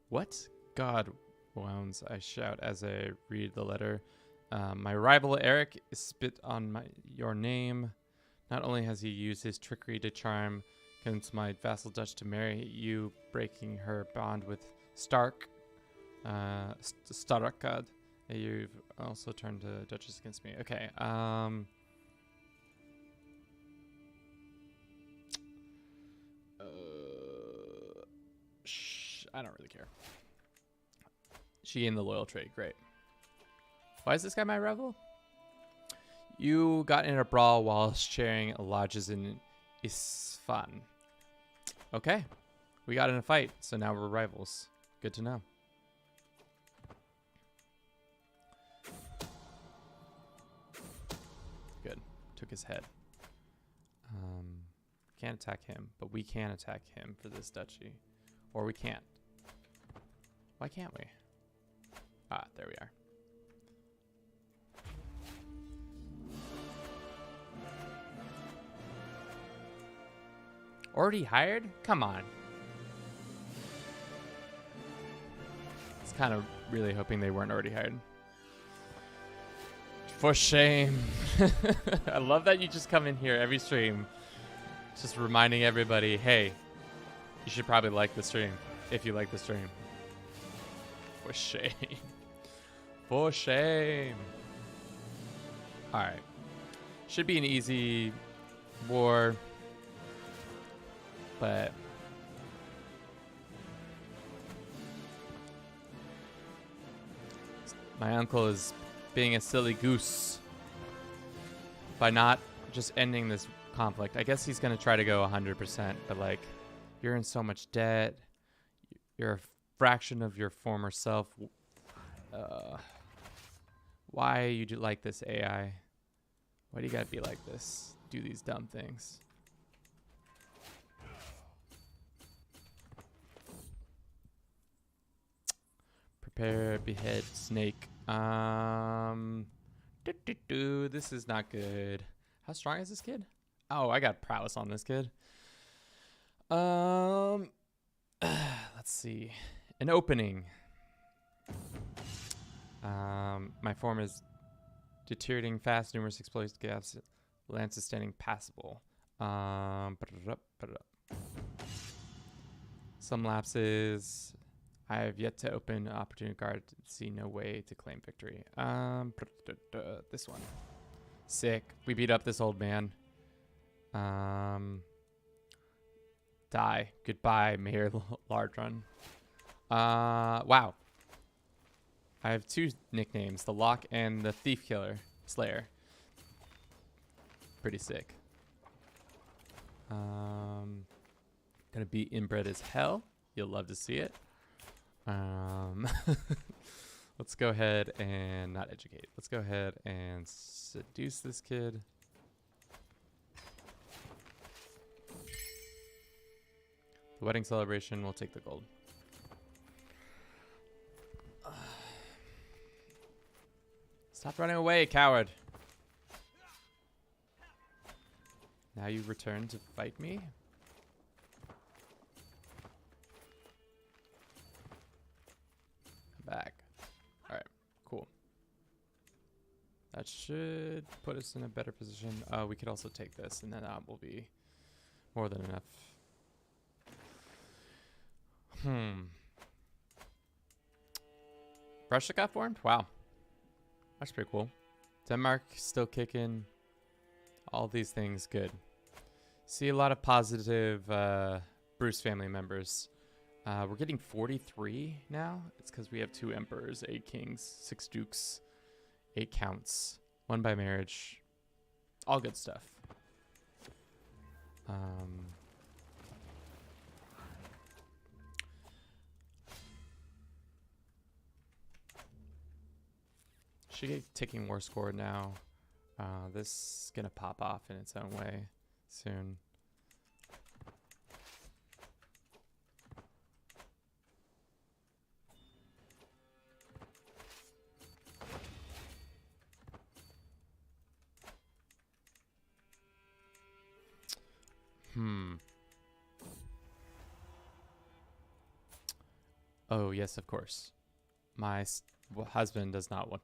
S1: What? God wounds, I shout as I read the letter. My rival Eric spit on your name. Not only has he used his trickery to charm convince my vassal Dutch to marry you, breaking her bond with Stark. Starkad. You've also turned the Duchess against me. Okay. I don't really care. She in the loyal trade. Great. Why is this guy my rival? You got in a brawl while sharing lodges in Isfahan. Okay. We got in a fight, so now we're rivals. Good to know. Good. Took his head. Can't attack him, but we can attack him for this duchy. Or we can't. Why can't we? Ah, there we are. Already hired? Come on. I was kind of really hoping they weren't already hired. For shame. I love that you just come in here every stream just reminding everybody, hey, you should probably like the stream if you like the stream. For shame. For shame. Alright. Should be an easy war. But my uncle is being a silly goose by not just ending this conflict. I guess he's going to try to go 100%, but like, you're in so much debt. You're a fraction of your former self. Why you do like this, AI? Why do you got to be like this? Do these dumb things? Prepare, behead, snake. This is not good. How strong is this kid? Oh, I got prowess on this kid. Let's see. An opening. My form is deteriorating fast, numerous explosive gaps. Lance is standing passable. Some lapses. I have yet to open opportunity card. See no way to claim victory. This one. Sick. We beat up this old man. Die. Goodbye, Mayor Lardrun. Wow. I have two nicknames, the Lock and the Thief Killer Slayer. Pretty sick. Gonna be inbred as hell. You'll love to see it. Let's go ahead and not educate. Let's go ahead and seduce this kid. The wedding celebration, we'll take the gold. Stop running away, coward. Now you return to fight me? Back. Alright, cool. That should put us in a better position. We could also take this, and then that will be more than enough. Russia got formed? Wow. That's pretty cool. Denmark still kicking. All these things good. See a lot of positive Bruce family members. We're getting 43 now. It's because we have 2 emperors, 8 kings, 6 dukes, 8 counts, 1 by marriage. All good stuff. Should get ticking war score now. This is gonna pop off in its own way soon. Oh, yes, of course. My husband does not want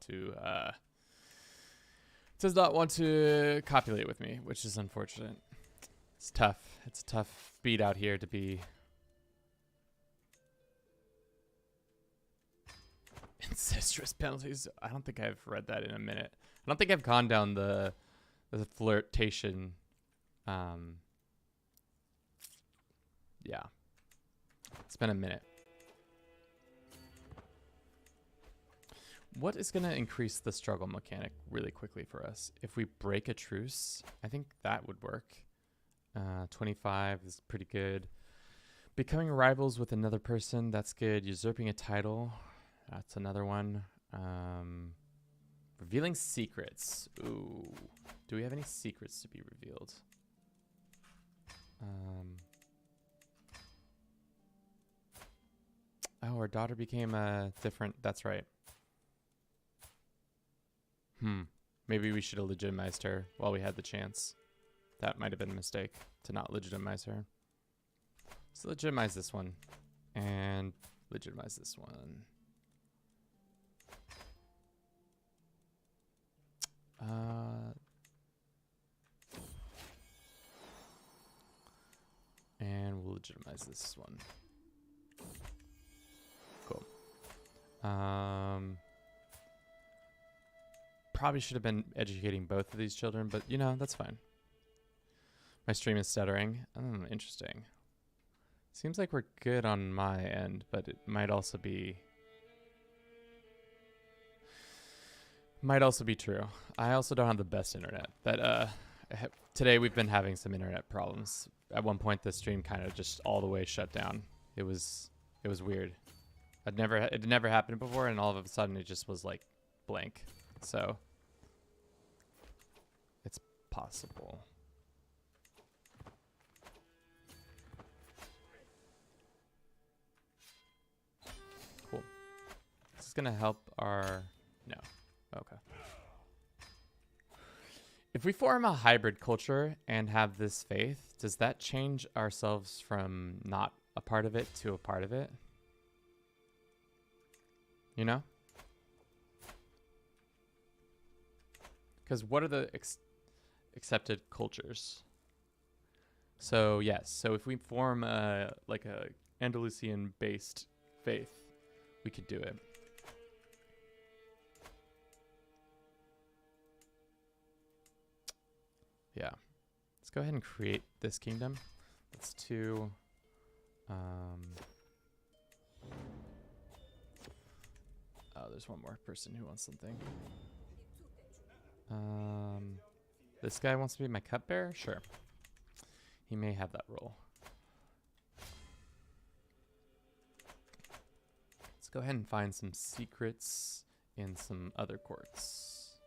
S1: to copulate with me, which is unfortunate. It's tough. It's a tough beat out here to be incestuous penalties. I don't think I've read that in a minute. I don't think I've gone down the flirtation. Yeah. It's been a minute. What is going to increase the struggle mechanic really quickly for us? If we break a truce, I think that would work. 25 is pretty good. Becoming rivals with another person, that's good. Usurping a title, that's another one. Revealing secrets. Ooh. Do we have any secrets to be revealed? Oh, our daughter became a different... That's right. Maybe we should have legitimized her while we had the chance. That might have been a mistake to not legitimize her. So legitimize this one. And legitimize this one. And we'll legitimize this one. Cool. Probably should have been educating both of these children, but you know, that's fine. My stream is stuttering. Interesting. Seems like we're good on my end, but it might also be true. I also don't have the best internet. Today we've been having some internet problems. At one point the stream kind of just all the way shut down. It was weird. It never happened before, and all of a sudden it just was like blank. So it's possible. Cool. This is gonna help our... No. Okay. If we form a hybrid culture and have this faith, does that change ourselves from not a part of it to a part of it? You know? Because what are the accepted cultures? So yes, so if we form like a Andalusian-based faith, we could do it. Yeah. Let's go ahead and create this kingdom. That's 2. Oh, there's one more person who wants something. This guy wants to be my cupbearer? Sure. He may have that role. Let's go ahead and find some secrets in some other courts.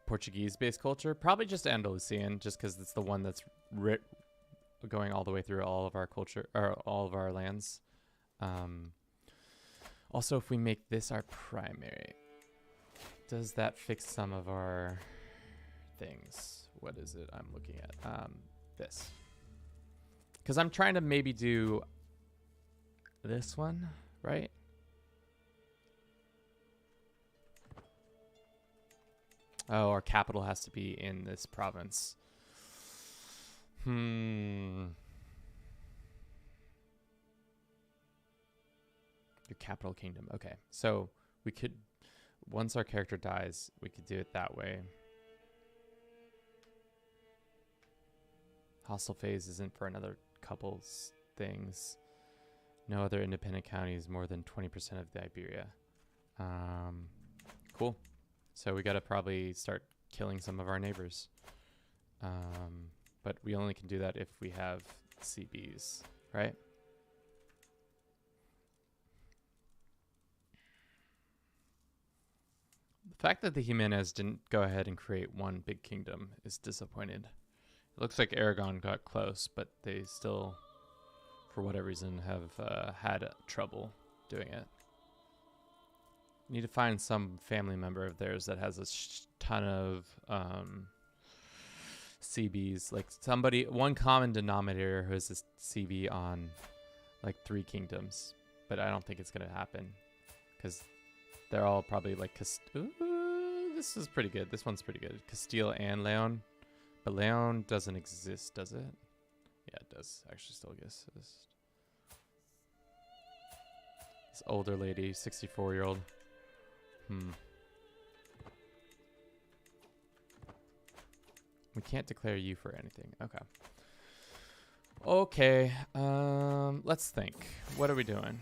S1: Portuguese-based culture? Probably just Andalusian, just because it's the one that's going all the way through all of our culture, or all of our lands. Also, if we make this our primary, does that fix some of our things? What is it I'm looking at? This. Because I'm trying to maybe do this one, right? Oh, our capital has to be in this province. Your capital kingdom. Okay, so we could, once our character dies, we could do it that way. Hostile phase isn't for another couple things. No other independent counties more than 20% of the Iberia. Cool. So we gotta probably start killing some of our neighbors. But we only can do that if we have CBs, right? The fact that the Jimenez didn't go ahead and create one big kingdom is disappointed. It looks like Aragon got close, but they still, for whatever reason, have had trouble doing it. Need to find some family member of theirs that has a ton of CBs. Like somebody, one common denominator who has this CB on like 3 kingdoms. But I don't think it's going to happen because they're all probably like... Ooh, this is pretty good. This one's pretty good. Castile and Leon. But Leon doesn't exist, does it? Yeah, it does. Actually still exist. This older lady, 64-year-old. We can't declare you for anything. Okay. Okay. Let's think. What are we doing?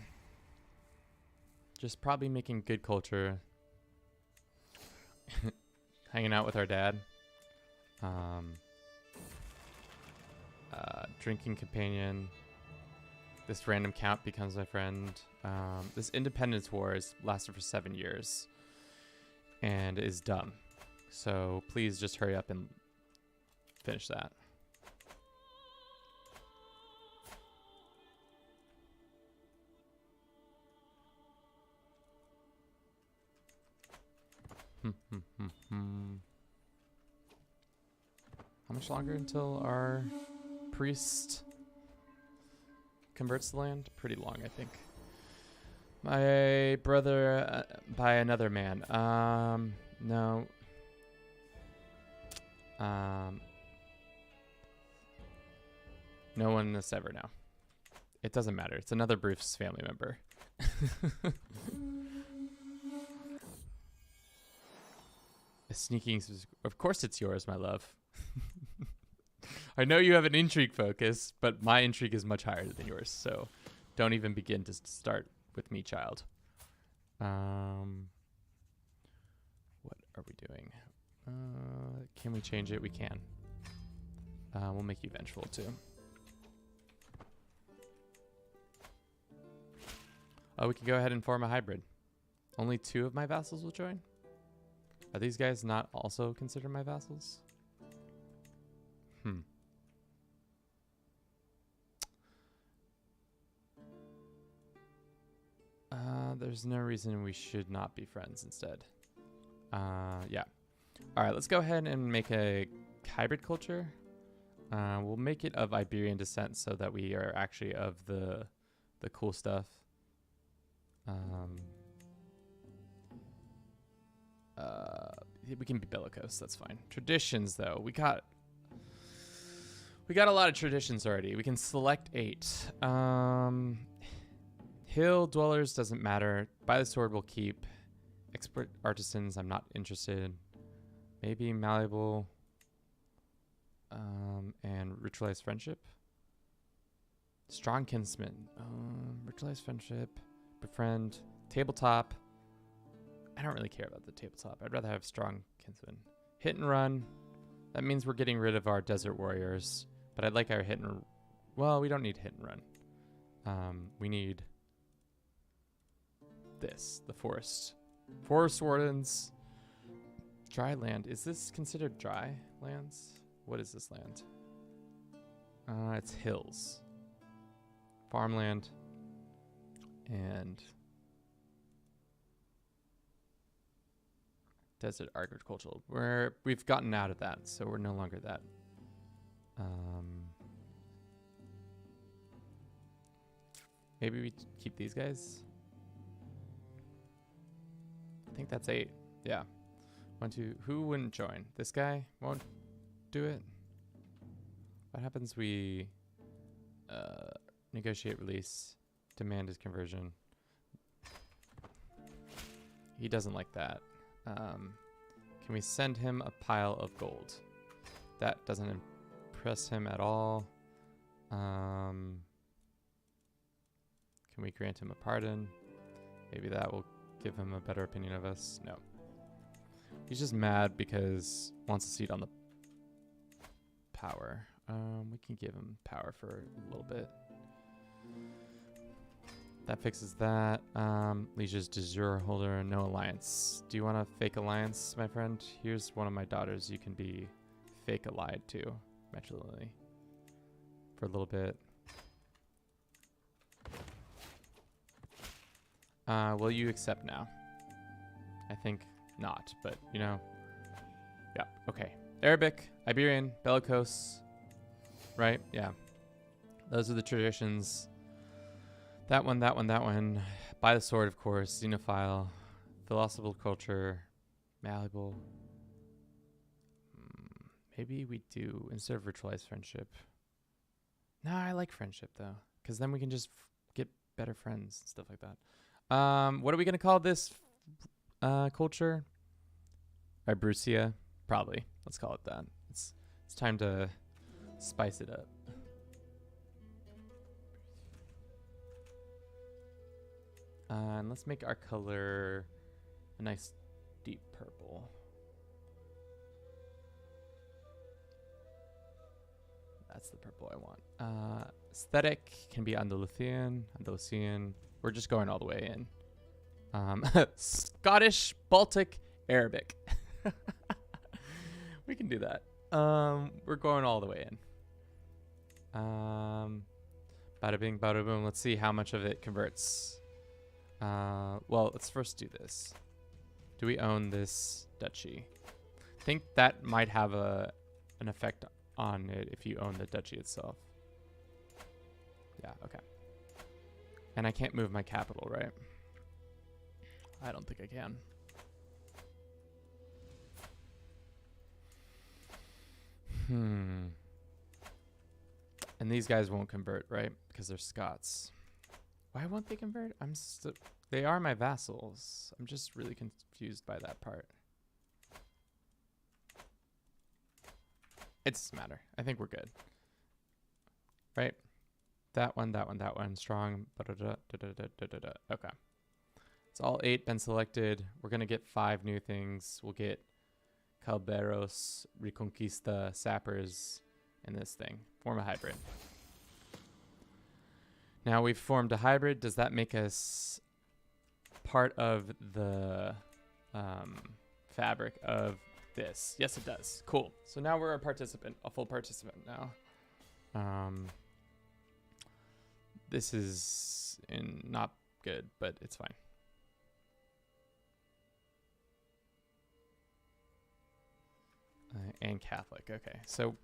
S1: Just probably making good culture. Hanging out with our dad. Drinking companion. This random count becomes my friend. This independence war has lasted for 7 years. And is dumb. So please just hurry up and finish that. How much longer until our priest converts the land? Pretty long, I think. My brother by another man. No. No one this ever now. It doesn't matter. It's another Bruce family member. Sneaking. Of course it's yours, my love. I know you have an intrigue focus, but my intrigue is much higher than yours, so don't even begin to start with me, child. What are we doing? Can we change it? We can. We'll make you vengeful too. Oh, we can go ahead and form a hybrid. Only 2 of my vassals will join? Are these guys not also considered my vassals? There's no reason we should not be friends instead. Yeah. All right, let's go ahead and make a hybrid culture. We'll make it of Iberian descent so that we are actually of the cool stuff. We can be bellicose. That's fine. Traditions, though, we got a lot of traditions already. We can select 8. Hill dwellers doesn't matter. By the sword we'll keep. Expert artisans, I'm not interested. Maybe malleable. And ritualized friendship. Strong kinsman. Ritualized friendship. Befriend. Tabletop. I don't really care about the tabletop. I'd rather have strong kinsman. Hit and run. That means we're getting rid of our desert warriors. But I'd like our hit and... Well, we don't need hit and run. We need... this. The forest. Forest wardens. Dry land. Is this considered dry lands? What is this land? It's hills. Farmland. And... desert agricultural. We've gotten out of that, so we're no longer that. Maybe we keep these guys. I think that's 8. Yeah. 1, 2. Who wouldn't join? This guy won't do it. What happens? We negotiate release, demand his conversion. He doesn't like that. Can we send him a pile of gold? That doesn't impress him at all. Can we grant him a pardon? Maybe that will give him a better opinion of us. No. He's just mad because wants a seat on the power. We can give him power for a little bit. That fixes that. Liege's de jure holder, no alliance. Do you want a fake alliance, my friend? Here's one of my daughters you can be fake allied to, matrilineally, for a little bit. Will you accept now? I think not, but you know. Yeah, okay. Arabic, Iberian, Bellicose, right? Yeah. Those are the traditions. That one, that one, that one. By the sword, of course. Xenophile. Philosophical culture. Malleable. Maybe we do, instead of virtualized friendship. No, I like friendship, though. Because then we can just get better friends and stuff like that. What are we going to call this culture? Vibrucia? Probably. Let's call it that. It's time to spice it up. And let's make our color a nice deep purple. That's the purple I want. Aesthetic can be Andalusian. We're just going all the way in. Scottish, Baltic, Arabic. We can do that. We're going all the way in. Bada bing, bada boom. Let's see how much of it converts. Well, let's first do this. Do we own this duchy? I think that might have an effect on it if you own the duchy itself. Yeah, okay. And I can't move my capital, right? I don't think I can. And these guys won't convert, right? Because they're Scots. Why won't they convert? They are my vassals. I'm just really confused by that part. It doesn't matter. I think we're good. Right? That one, that one, that one. Strong. Okay. It's all 8 been selected. We're going to get 5 new things. We'll get Calberos, Reconquista, Sappers, and this thing. Form a hybrid. Now we've formed a hybrid. Does that make us part of the fabric of this? Yes, it does. Cool. So now we're a participant, a full participant now. This is not good, but it's fine. And Catholic. Okay. So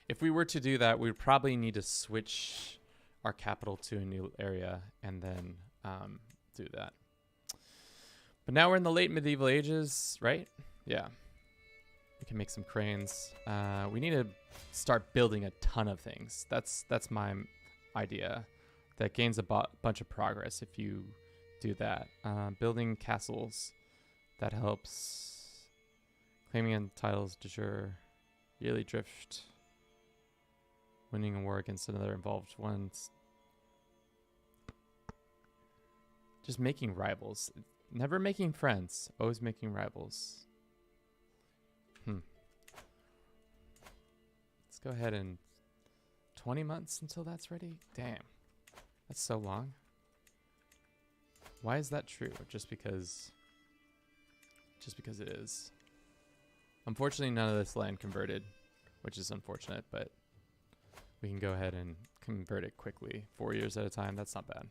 S1: if we were to do that, we'd probably need to switch our capital to a new area and then do that. But now we're in the late medieval ages, right? Yeah. We can make some cranes. We need to start building a ton of things. That's my idea. That gains a bunch of progress if you do that. Building castles. That helps. Claiming on titles de jure. Yearly drift. Winning a war against another involved ones. Just making rivals. Never making friends. Always making rivals. Let's go ahead and 20 months until that's ready. Damn. That's so long. Why is that true? Just because it is. Unfortunately, none of this land converted, which is unfortunate, but we can go ahead and convert it quickly. 4 years at a time. That's not bad.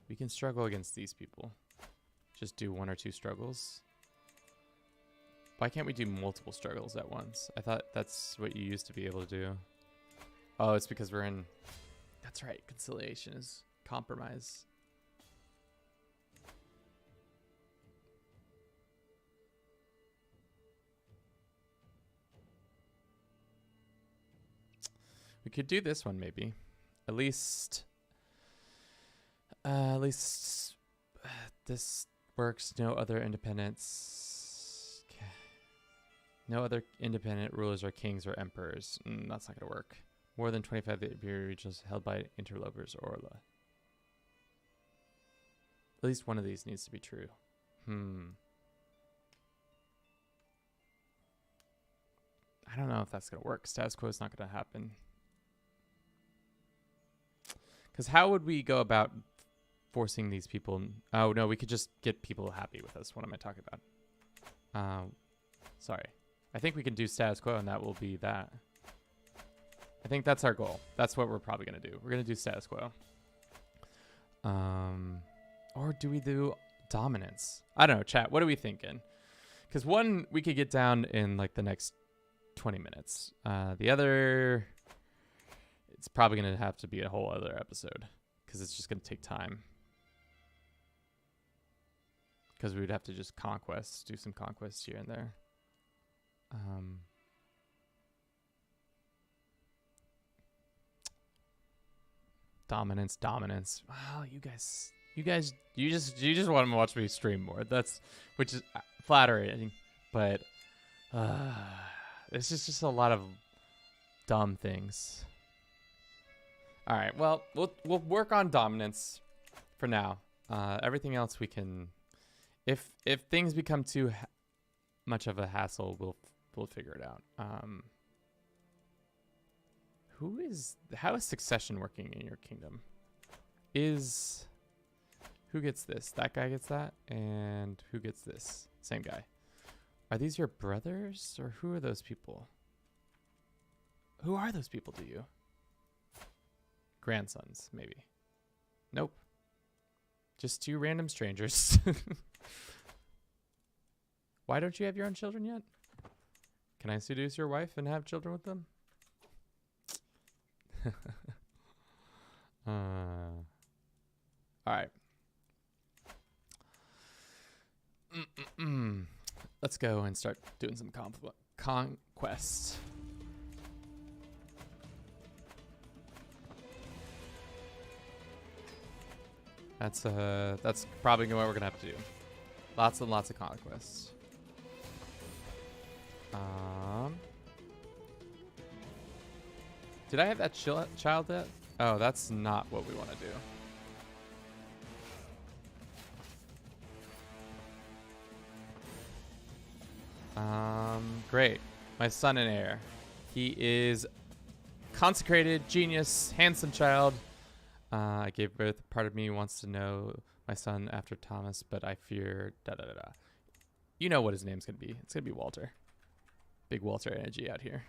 S1: We can struggle against these people. Just do 1 or 2 struggles. Why can't we do multiple struggles at once? I thought that's what you used to be able to do. Oh, it's because we're in... That's right. Conciliation is compromise. We could do this one maybe. At least this works. No other independents. Okay. No other independent rulers or kings or emperors. That's not going to work. More than 25 of the Iberian regions held by interlopers or Orla. At least one of these needs to be true. I don't know if that's going to work. Status quo is not going to happen. Because how would we go about forcing these people? Oh, no, we could just get people happy with us. What am I talking about? Sorry. I think we can do status quo, and that will be that. I think that's our goal. That's what we're probably going to do. We're going to do status quo. Or do we do dominance? I don't know, chat. What are we thinking? Because one, we could get down in like the next 20 minutes. The other, it's probably going to have to be a whole other episode because it's just going to take time. Because we would have to just do some conquests here and there. Dominance. Wow, you just want to watch me stream more. Which is flattering, but it's just a lot of dumb things. All right, well, we'll work on dominance for now. Everything else we can, if things become too much of a hassle, we'll figure it out. How is succession working in your kingdom? Who gets this? That guy gets that, and who gets this? Same guy. Are these your brothers, or who are those people? Who are those people to you? Grandsons, maybe. Nope. Just two random strangers. Why don't you have your own children yet? Can I seduce your wife and have children with them? All right. Let's go and start doing some conquests. That's probably what we're gonna have to do. Lots and lots of conquests. Did I have that child yet? Oh, that's not what we want to do. Great. My son and heir. He is consecrated, genius, handsome child. I gave birth. Part of me wants to know my son after Thomas, but I fear da-da-da-da. You know what his name's going to be. It's going to be Walter. Big Walter energy out here.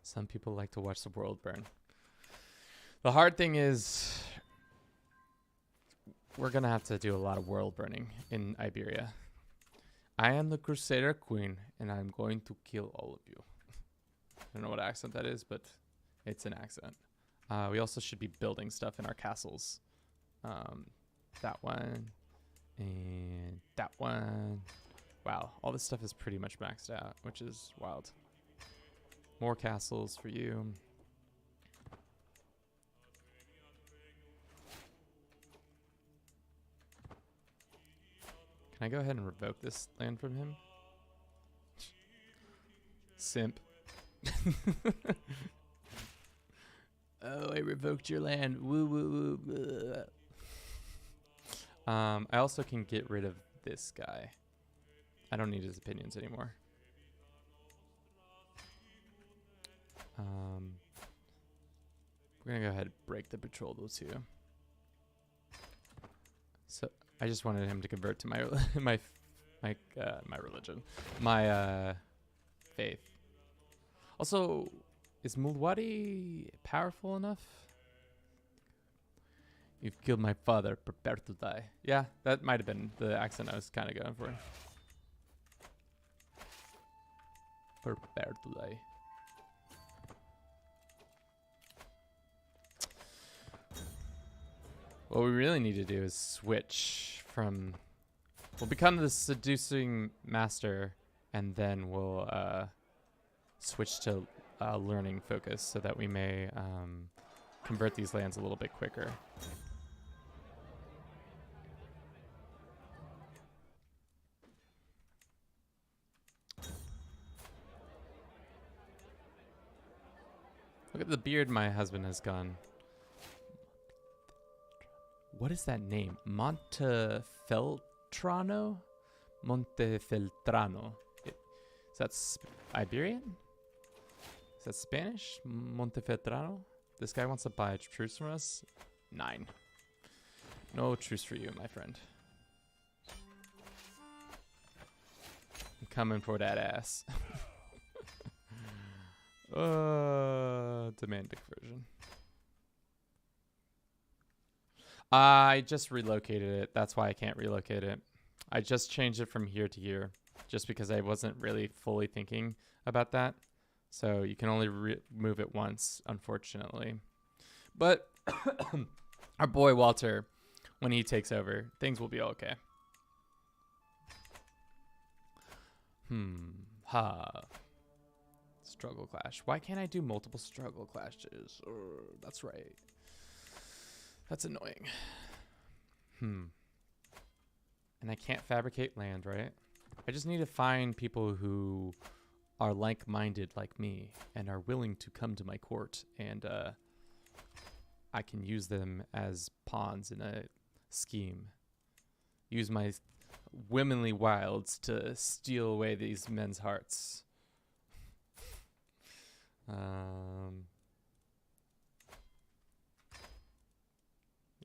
S1: Some people like to watch the world burn. The hard thing is we're going to have to do a lot of world burning in Iberia. I am the Crusader Queen, and I'm going to kill all of you. I don't know what accent that is, but it's an accent. We also should be building stuff in our castles. That one and that one. Wow, all this stuff is pretty much maxed out, which is wild. More castles for you. Can I go ahead and revoke this land from him? Simp. Oh, I revoked your land. Woo, woo, woo. I also can get rid of this guy. I don't need his opinions anymore. We're gonna go ahead and break the betrothal too. So I just wanted him to convert to my religion, my faith. Also, is Mulwadi powerful enough? You've killed my father. Prepare to die. Yeah, that might have been the accent I was kind of going for. Prepare to die. What we really need to do is switch from... We'll become the seducing master, and then we'll switch to learning focus so that we may convert these lands a little bit quicker. Look at the beard my husband has gone. What is that name? Montefeltrano? Montefeltrano. Is that Iberian? that Spanish? Montefeltrano? This guy wants to buy a truce from us? 9. No truce for you, my friend. I'm coming for that ass. Demand conversion. I just relocated it. That's why I can't relocate it. I just changed it from here to here just because I wasn't really fully thinking about that. So you can only move it once, unfortunately. But our boy Walter, when he takes over, things will be okay. Struggle clash. Why can't I do multiple struggle clashes? That's right. That's annoying. And I can't fabricate land, right? I just need to find people who are like-minded like me and are willing to come to my court, and I can use them as pawns in a scheme. Use my womanly wilds to steal away these men's hearts.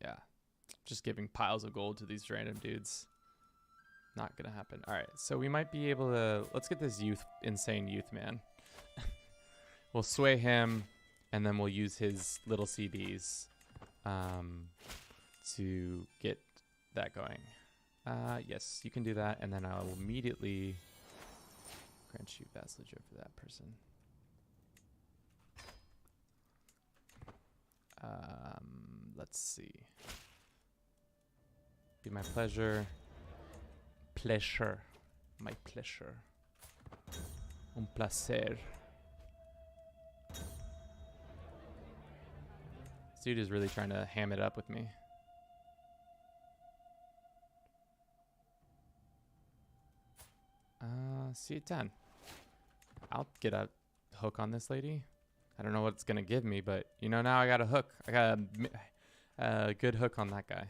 S1: Yeah. Just giving piles of gold to these random dudes. Not gonna happen. Alright, so we might be able to... Let's get this insane youth man. We'll sway him, and then we'll use his little CBs to get that going. Yes, you can do that, and then I'll immediately grant you vassalage over that person. Let's see. Be my pleasure. Pleasure. My pleasure. Un placer. This dude is really trying to ham it up with me. See it done. I'll get a hook on this lady. I don't know what it's gonna give me, but you know, now I got a hook. I got a good hook on that guy.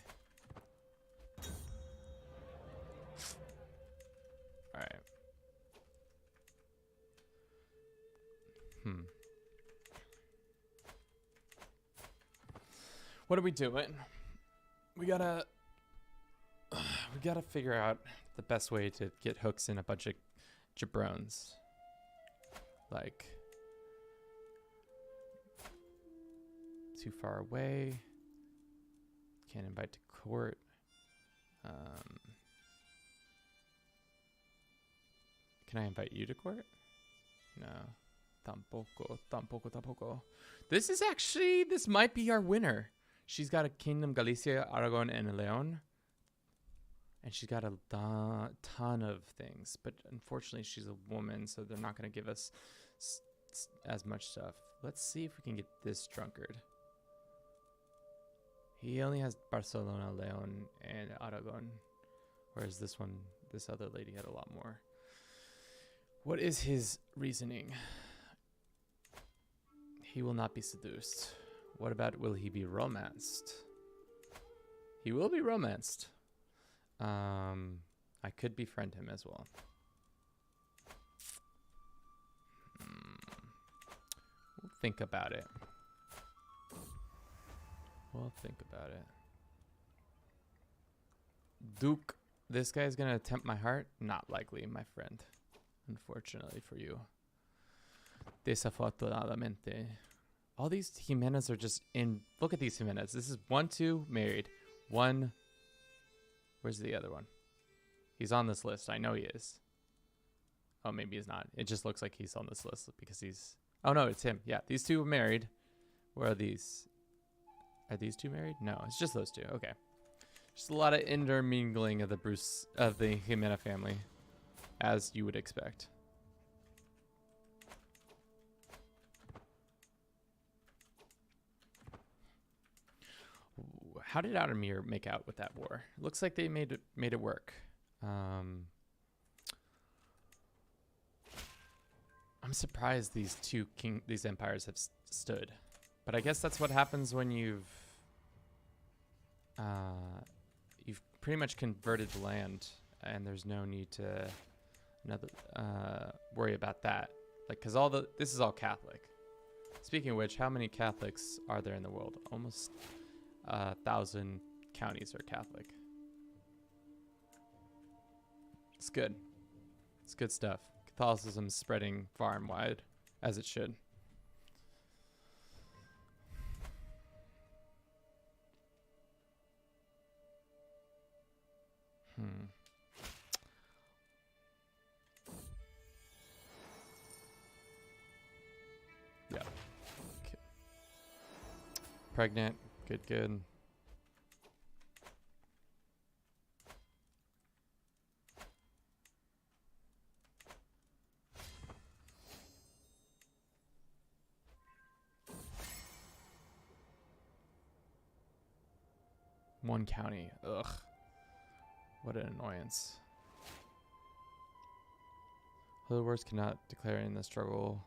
S1: All right. What are we doing? We gotta figure out the best way to get hooks in a bunch of jabrones. Like, too far away. Can't invite to court. Can I invite you to court? No. Tampoco. This might be our winner. She's got a Kingdom, Galicia, Aragon, and Leon. And she's got a ton of things. But unfortunately, she's a woman, so they're not going to give us as much stuff. Let's see if we can get this drunkard. He only has Barcelona, Leon, and Aragon. Whereas this other lady had a lot more. What is his reasoning? He will not be seduced. What about, will he be romanced? He will be romanced. I could befriend him as well. We'll think about it. Duke, this guy's gonna tempt my heart? Not likely, my friend. Unfortunately for you. Desafortunadamente. All these Jimenez are just in... Look at these Jimenez. This is 1, 2, married. 1... Where's the other one? He's on this list. I know he is. Oh, maybe he's not. It just looks like he's on this list because he's... Oh, no, it's him. Yeah, these two are married. Where are these? Are these two married? No, it's just those two. Okay. Just a lot of intermingling of the Jimena family, as you would expect. How did Adamir make out with that war? Looks like they made it work. I'm surprised these these empires have stood, but I guess that's what happens when you've pretty much converted the land, and there's no need to worry about that. Like, cause this is all Catholic, Speaking of which, how many Catholics are there in the world? Almost 1,000 counties are Catholic. It's good. It's good stuff. Catholicism's spreading far and wide, as it should. Yeah. Okay. Pregnant. Good, good. One county. Ugh. What an annoyance. Other words cannot declare in the struggle.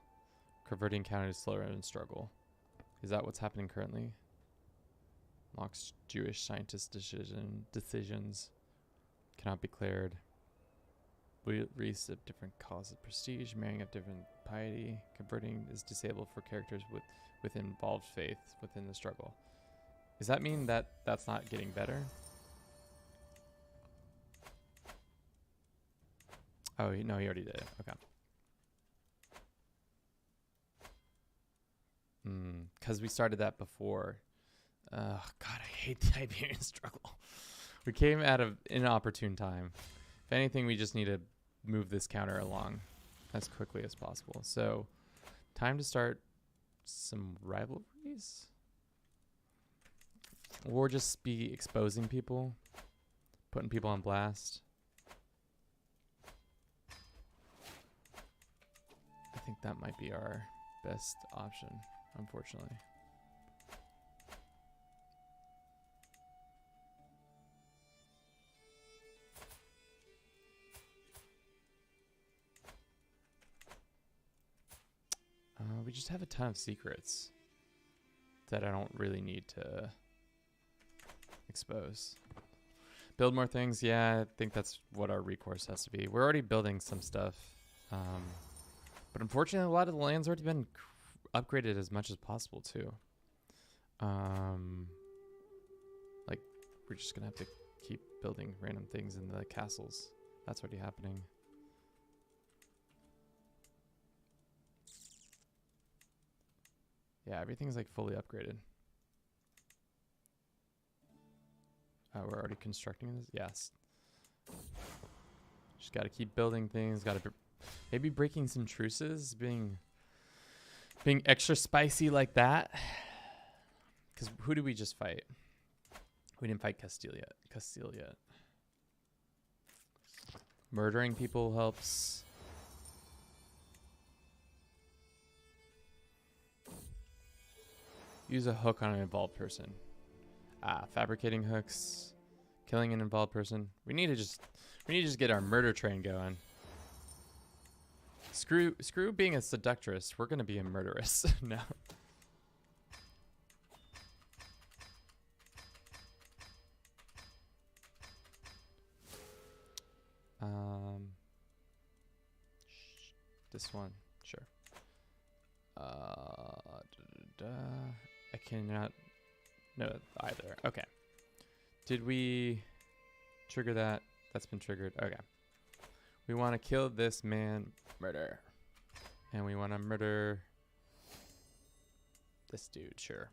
S1: Converting counties slower in struggle. Is that what's happening currently? Locke's Jewish scientist decisions cannot be cleared. Reese of different cause of prestige, marrying of different piety. Converting is disabled for characters with involved faith within the struggle. Does that mean that that's not getting better? Oh, no, he already did it. Okay. Because we started that before. God, I hate the Iberian struggle. We came at an inopportune time. If anything, we just need to move this counter along as quickly as possible. So, time to start some rivalries. Or just be exposing people, putting people on blast. I think that might be our best option, unfortunately. We just have a ton of secrets that I don't really need to expose. Build more things. Yeah, I think that's what our recourse has to be. We're already building some stuff. But unfortunately, a lot of the land's already been upgraded as much as possible, too. Like, we're just going to have to keep building random things in the castles. That's already happening. Yeah, everything's like fully upgraded. We're already constructing this? Yes. Just got to keep building things. Got to maybe breaking some truces, being extra spicy like that. Because who did we just fight? We didn't fight Castile yet. Murdering people helps. Use a hook on an involved person. Fabricating hooks, killing an involved person. We need to just get our murder train going. Screw being a seductress. We're gonna be a murderess now. This one, sure. I cannot know either. Okay. Did we trigger that? That's been triggered. Okay. We want to kill this man. Murder. And we want to murder this dude. Sure.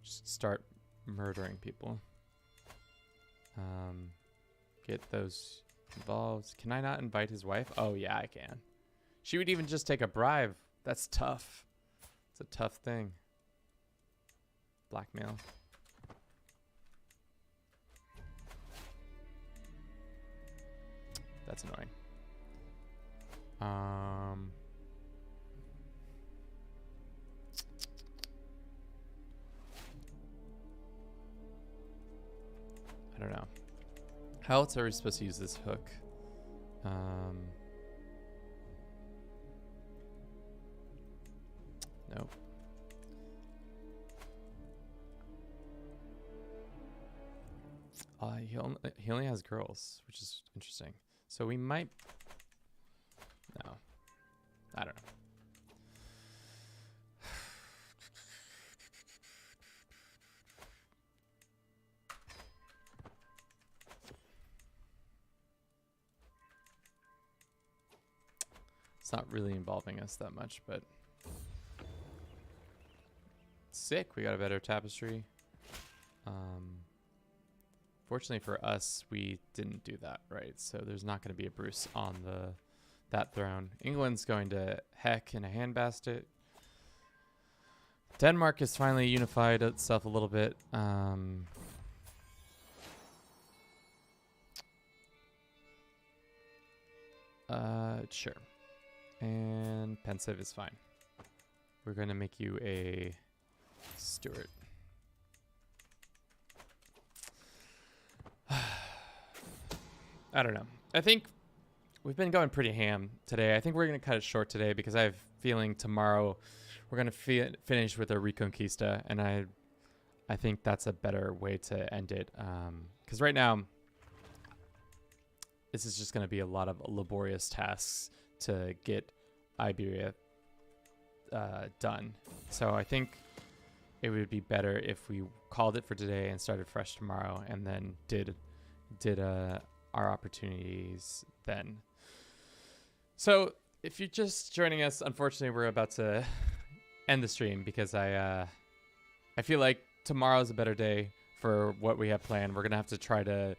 S1: Just start murdering people. Get those involved. Can I not invite his wife? Oh, yeah, I can. She would even just take a bribe. That's tough. It's a tough thing. Blackmail. That's annoying. I don't know. How else are we supposed to use this hook? Nope. He only has girls, which is interesting. So we might... No. I don't know. It's not really involving us that much, but sick. We got a better tapestry. Fortunately for us, we didn't do that, right? So there's not going to be a Bruce on that throne. England's going to heck in a handbasket. Denmark has finally unified itself a little bit. Sure. And pensive is fine. We're going to make you a steward. I don't know. I think we've been going pretty ham today. I think we're going to cut it short today because I have a feeling tomorrow we're going to finish with a Reconquista, and I think that's a better way to end it. Because right now, this is just going to be a lot of laborious tasks to get Iberia done. So I think it would be better if we called it for today and started fresh tomorrow, and then did our opportunities then. So if you're just joining us, unfortunately, we're about to end the stream because I feel like tomorrow's a better day for what we have planned. We're gonna have to try to,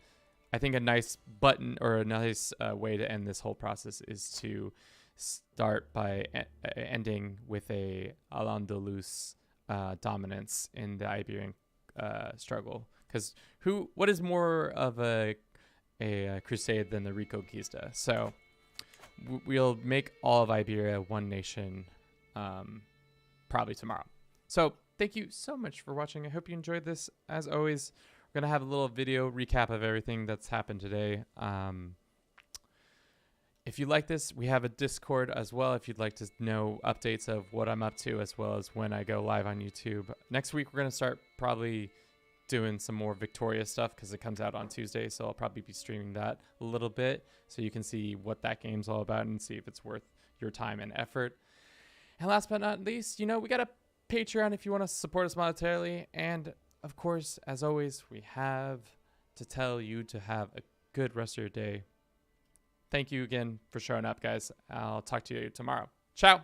S1: I think a nice button or a nice way to end this whole process is to start by ending with a Al-Andalus dominance in the Iberian struggle. Because what is more of a crusade than the Reconquista? So we'll make all of Iberia one nation probably tomorrow. So thank you so much for watching. I hope you enjoyed this. As always, we're going to have a little video recap of everything that's happened today. If you like this, we have a Discord as well if you'd like to know updates of what I'm up to as well as when I go live on YouTube. Next week, we're going to start probably doing some more Victoria stuff because it comes out on Tuesday, so I'll probably be streaming that a little bit so you can see what that game's all about and see if it's worth your time and effort. And last but not least, we got a Patreon if you want to support us monetarily. And of course, as always, we have to tell you to have a good rest of your day. Thank you again for showing up, guys. I'll talk to you tomorrow. Ciao.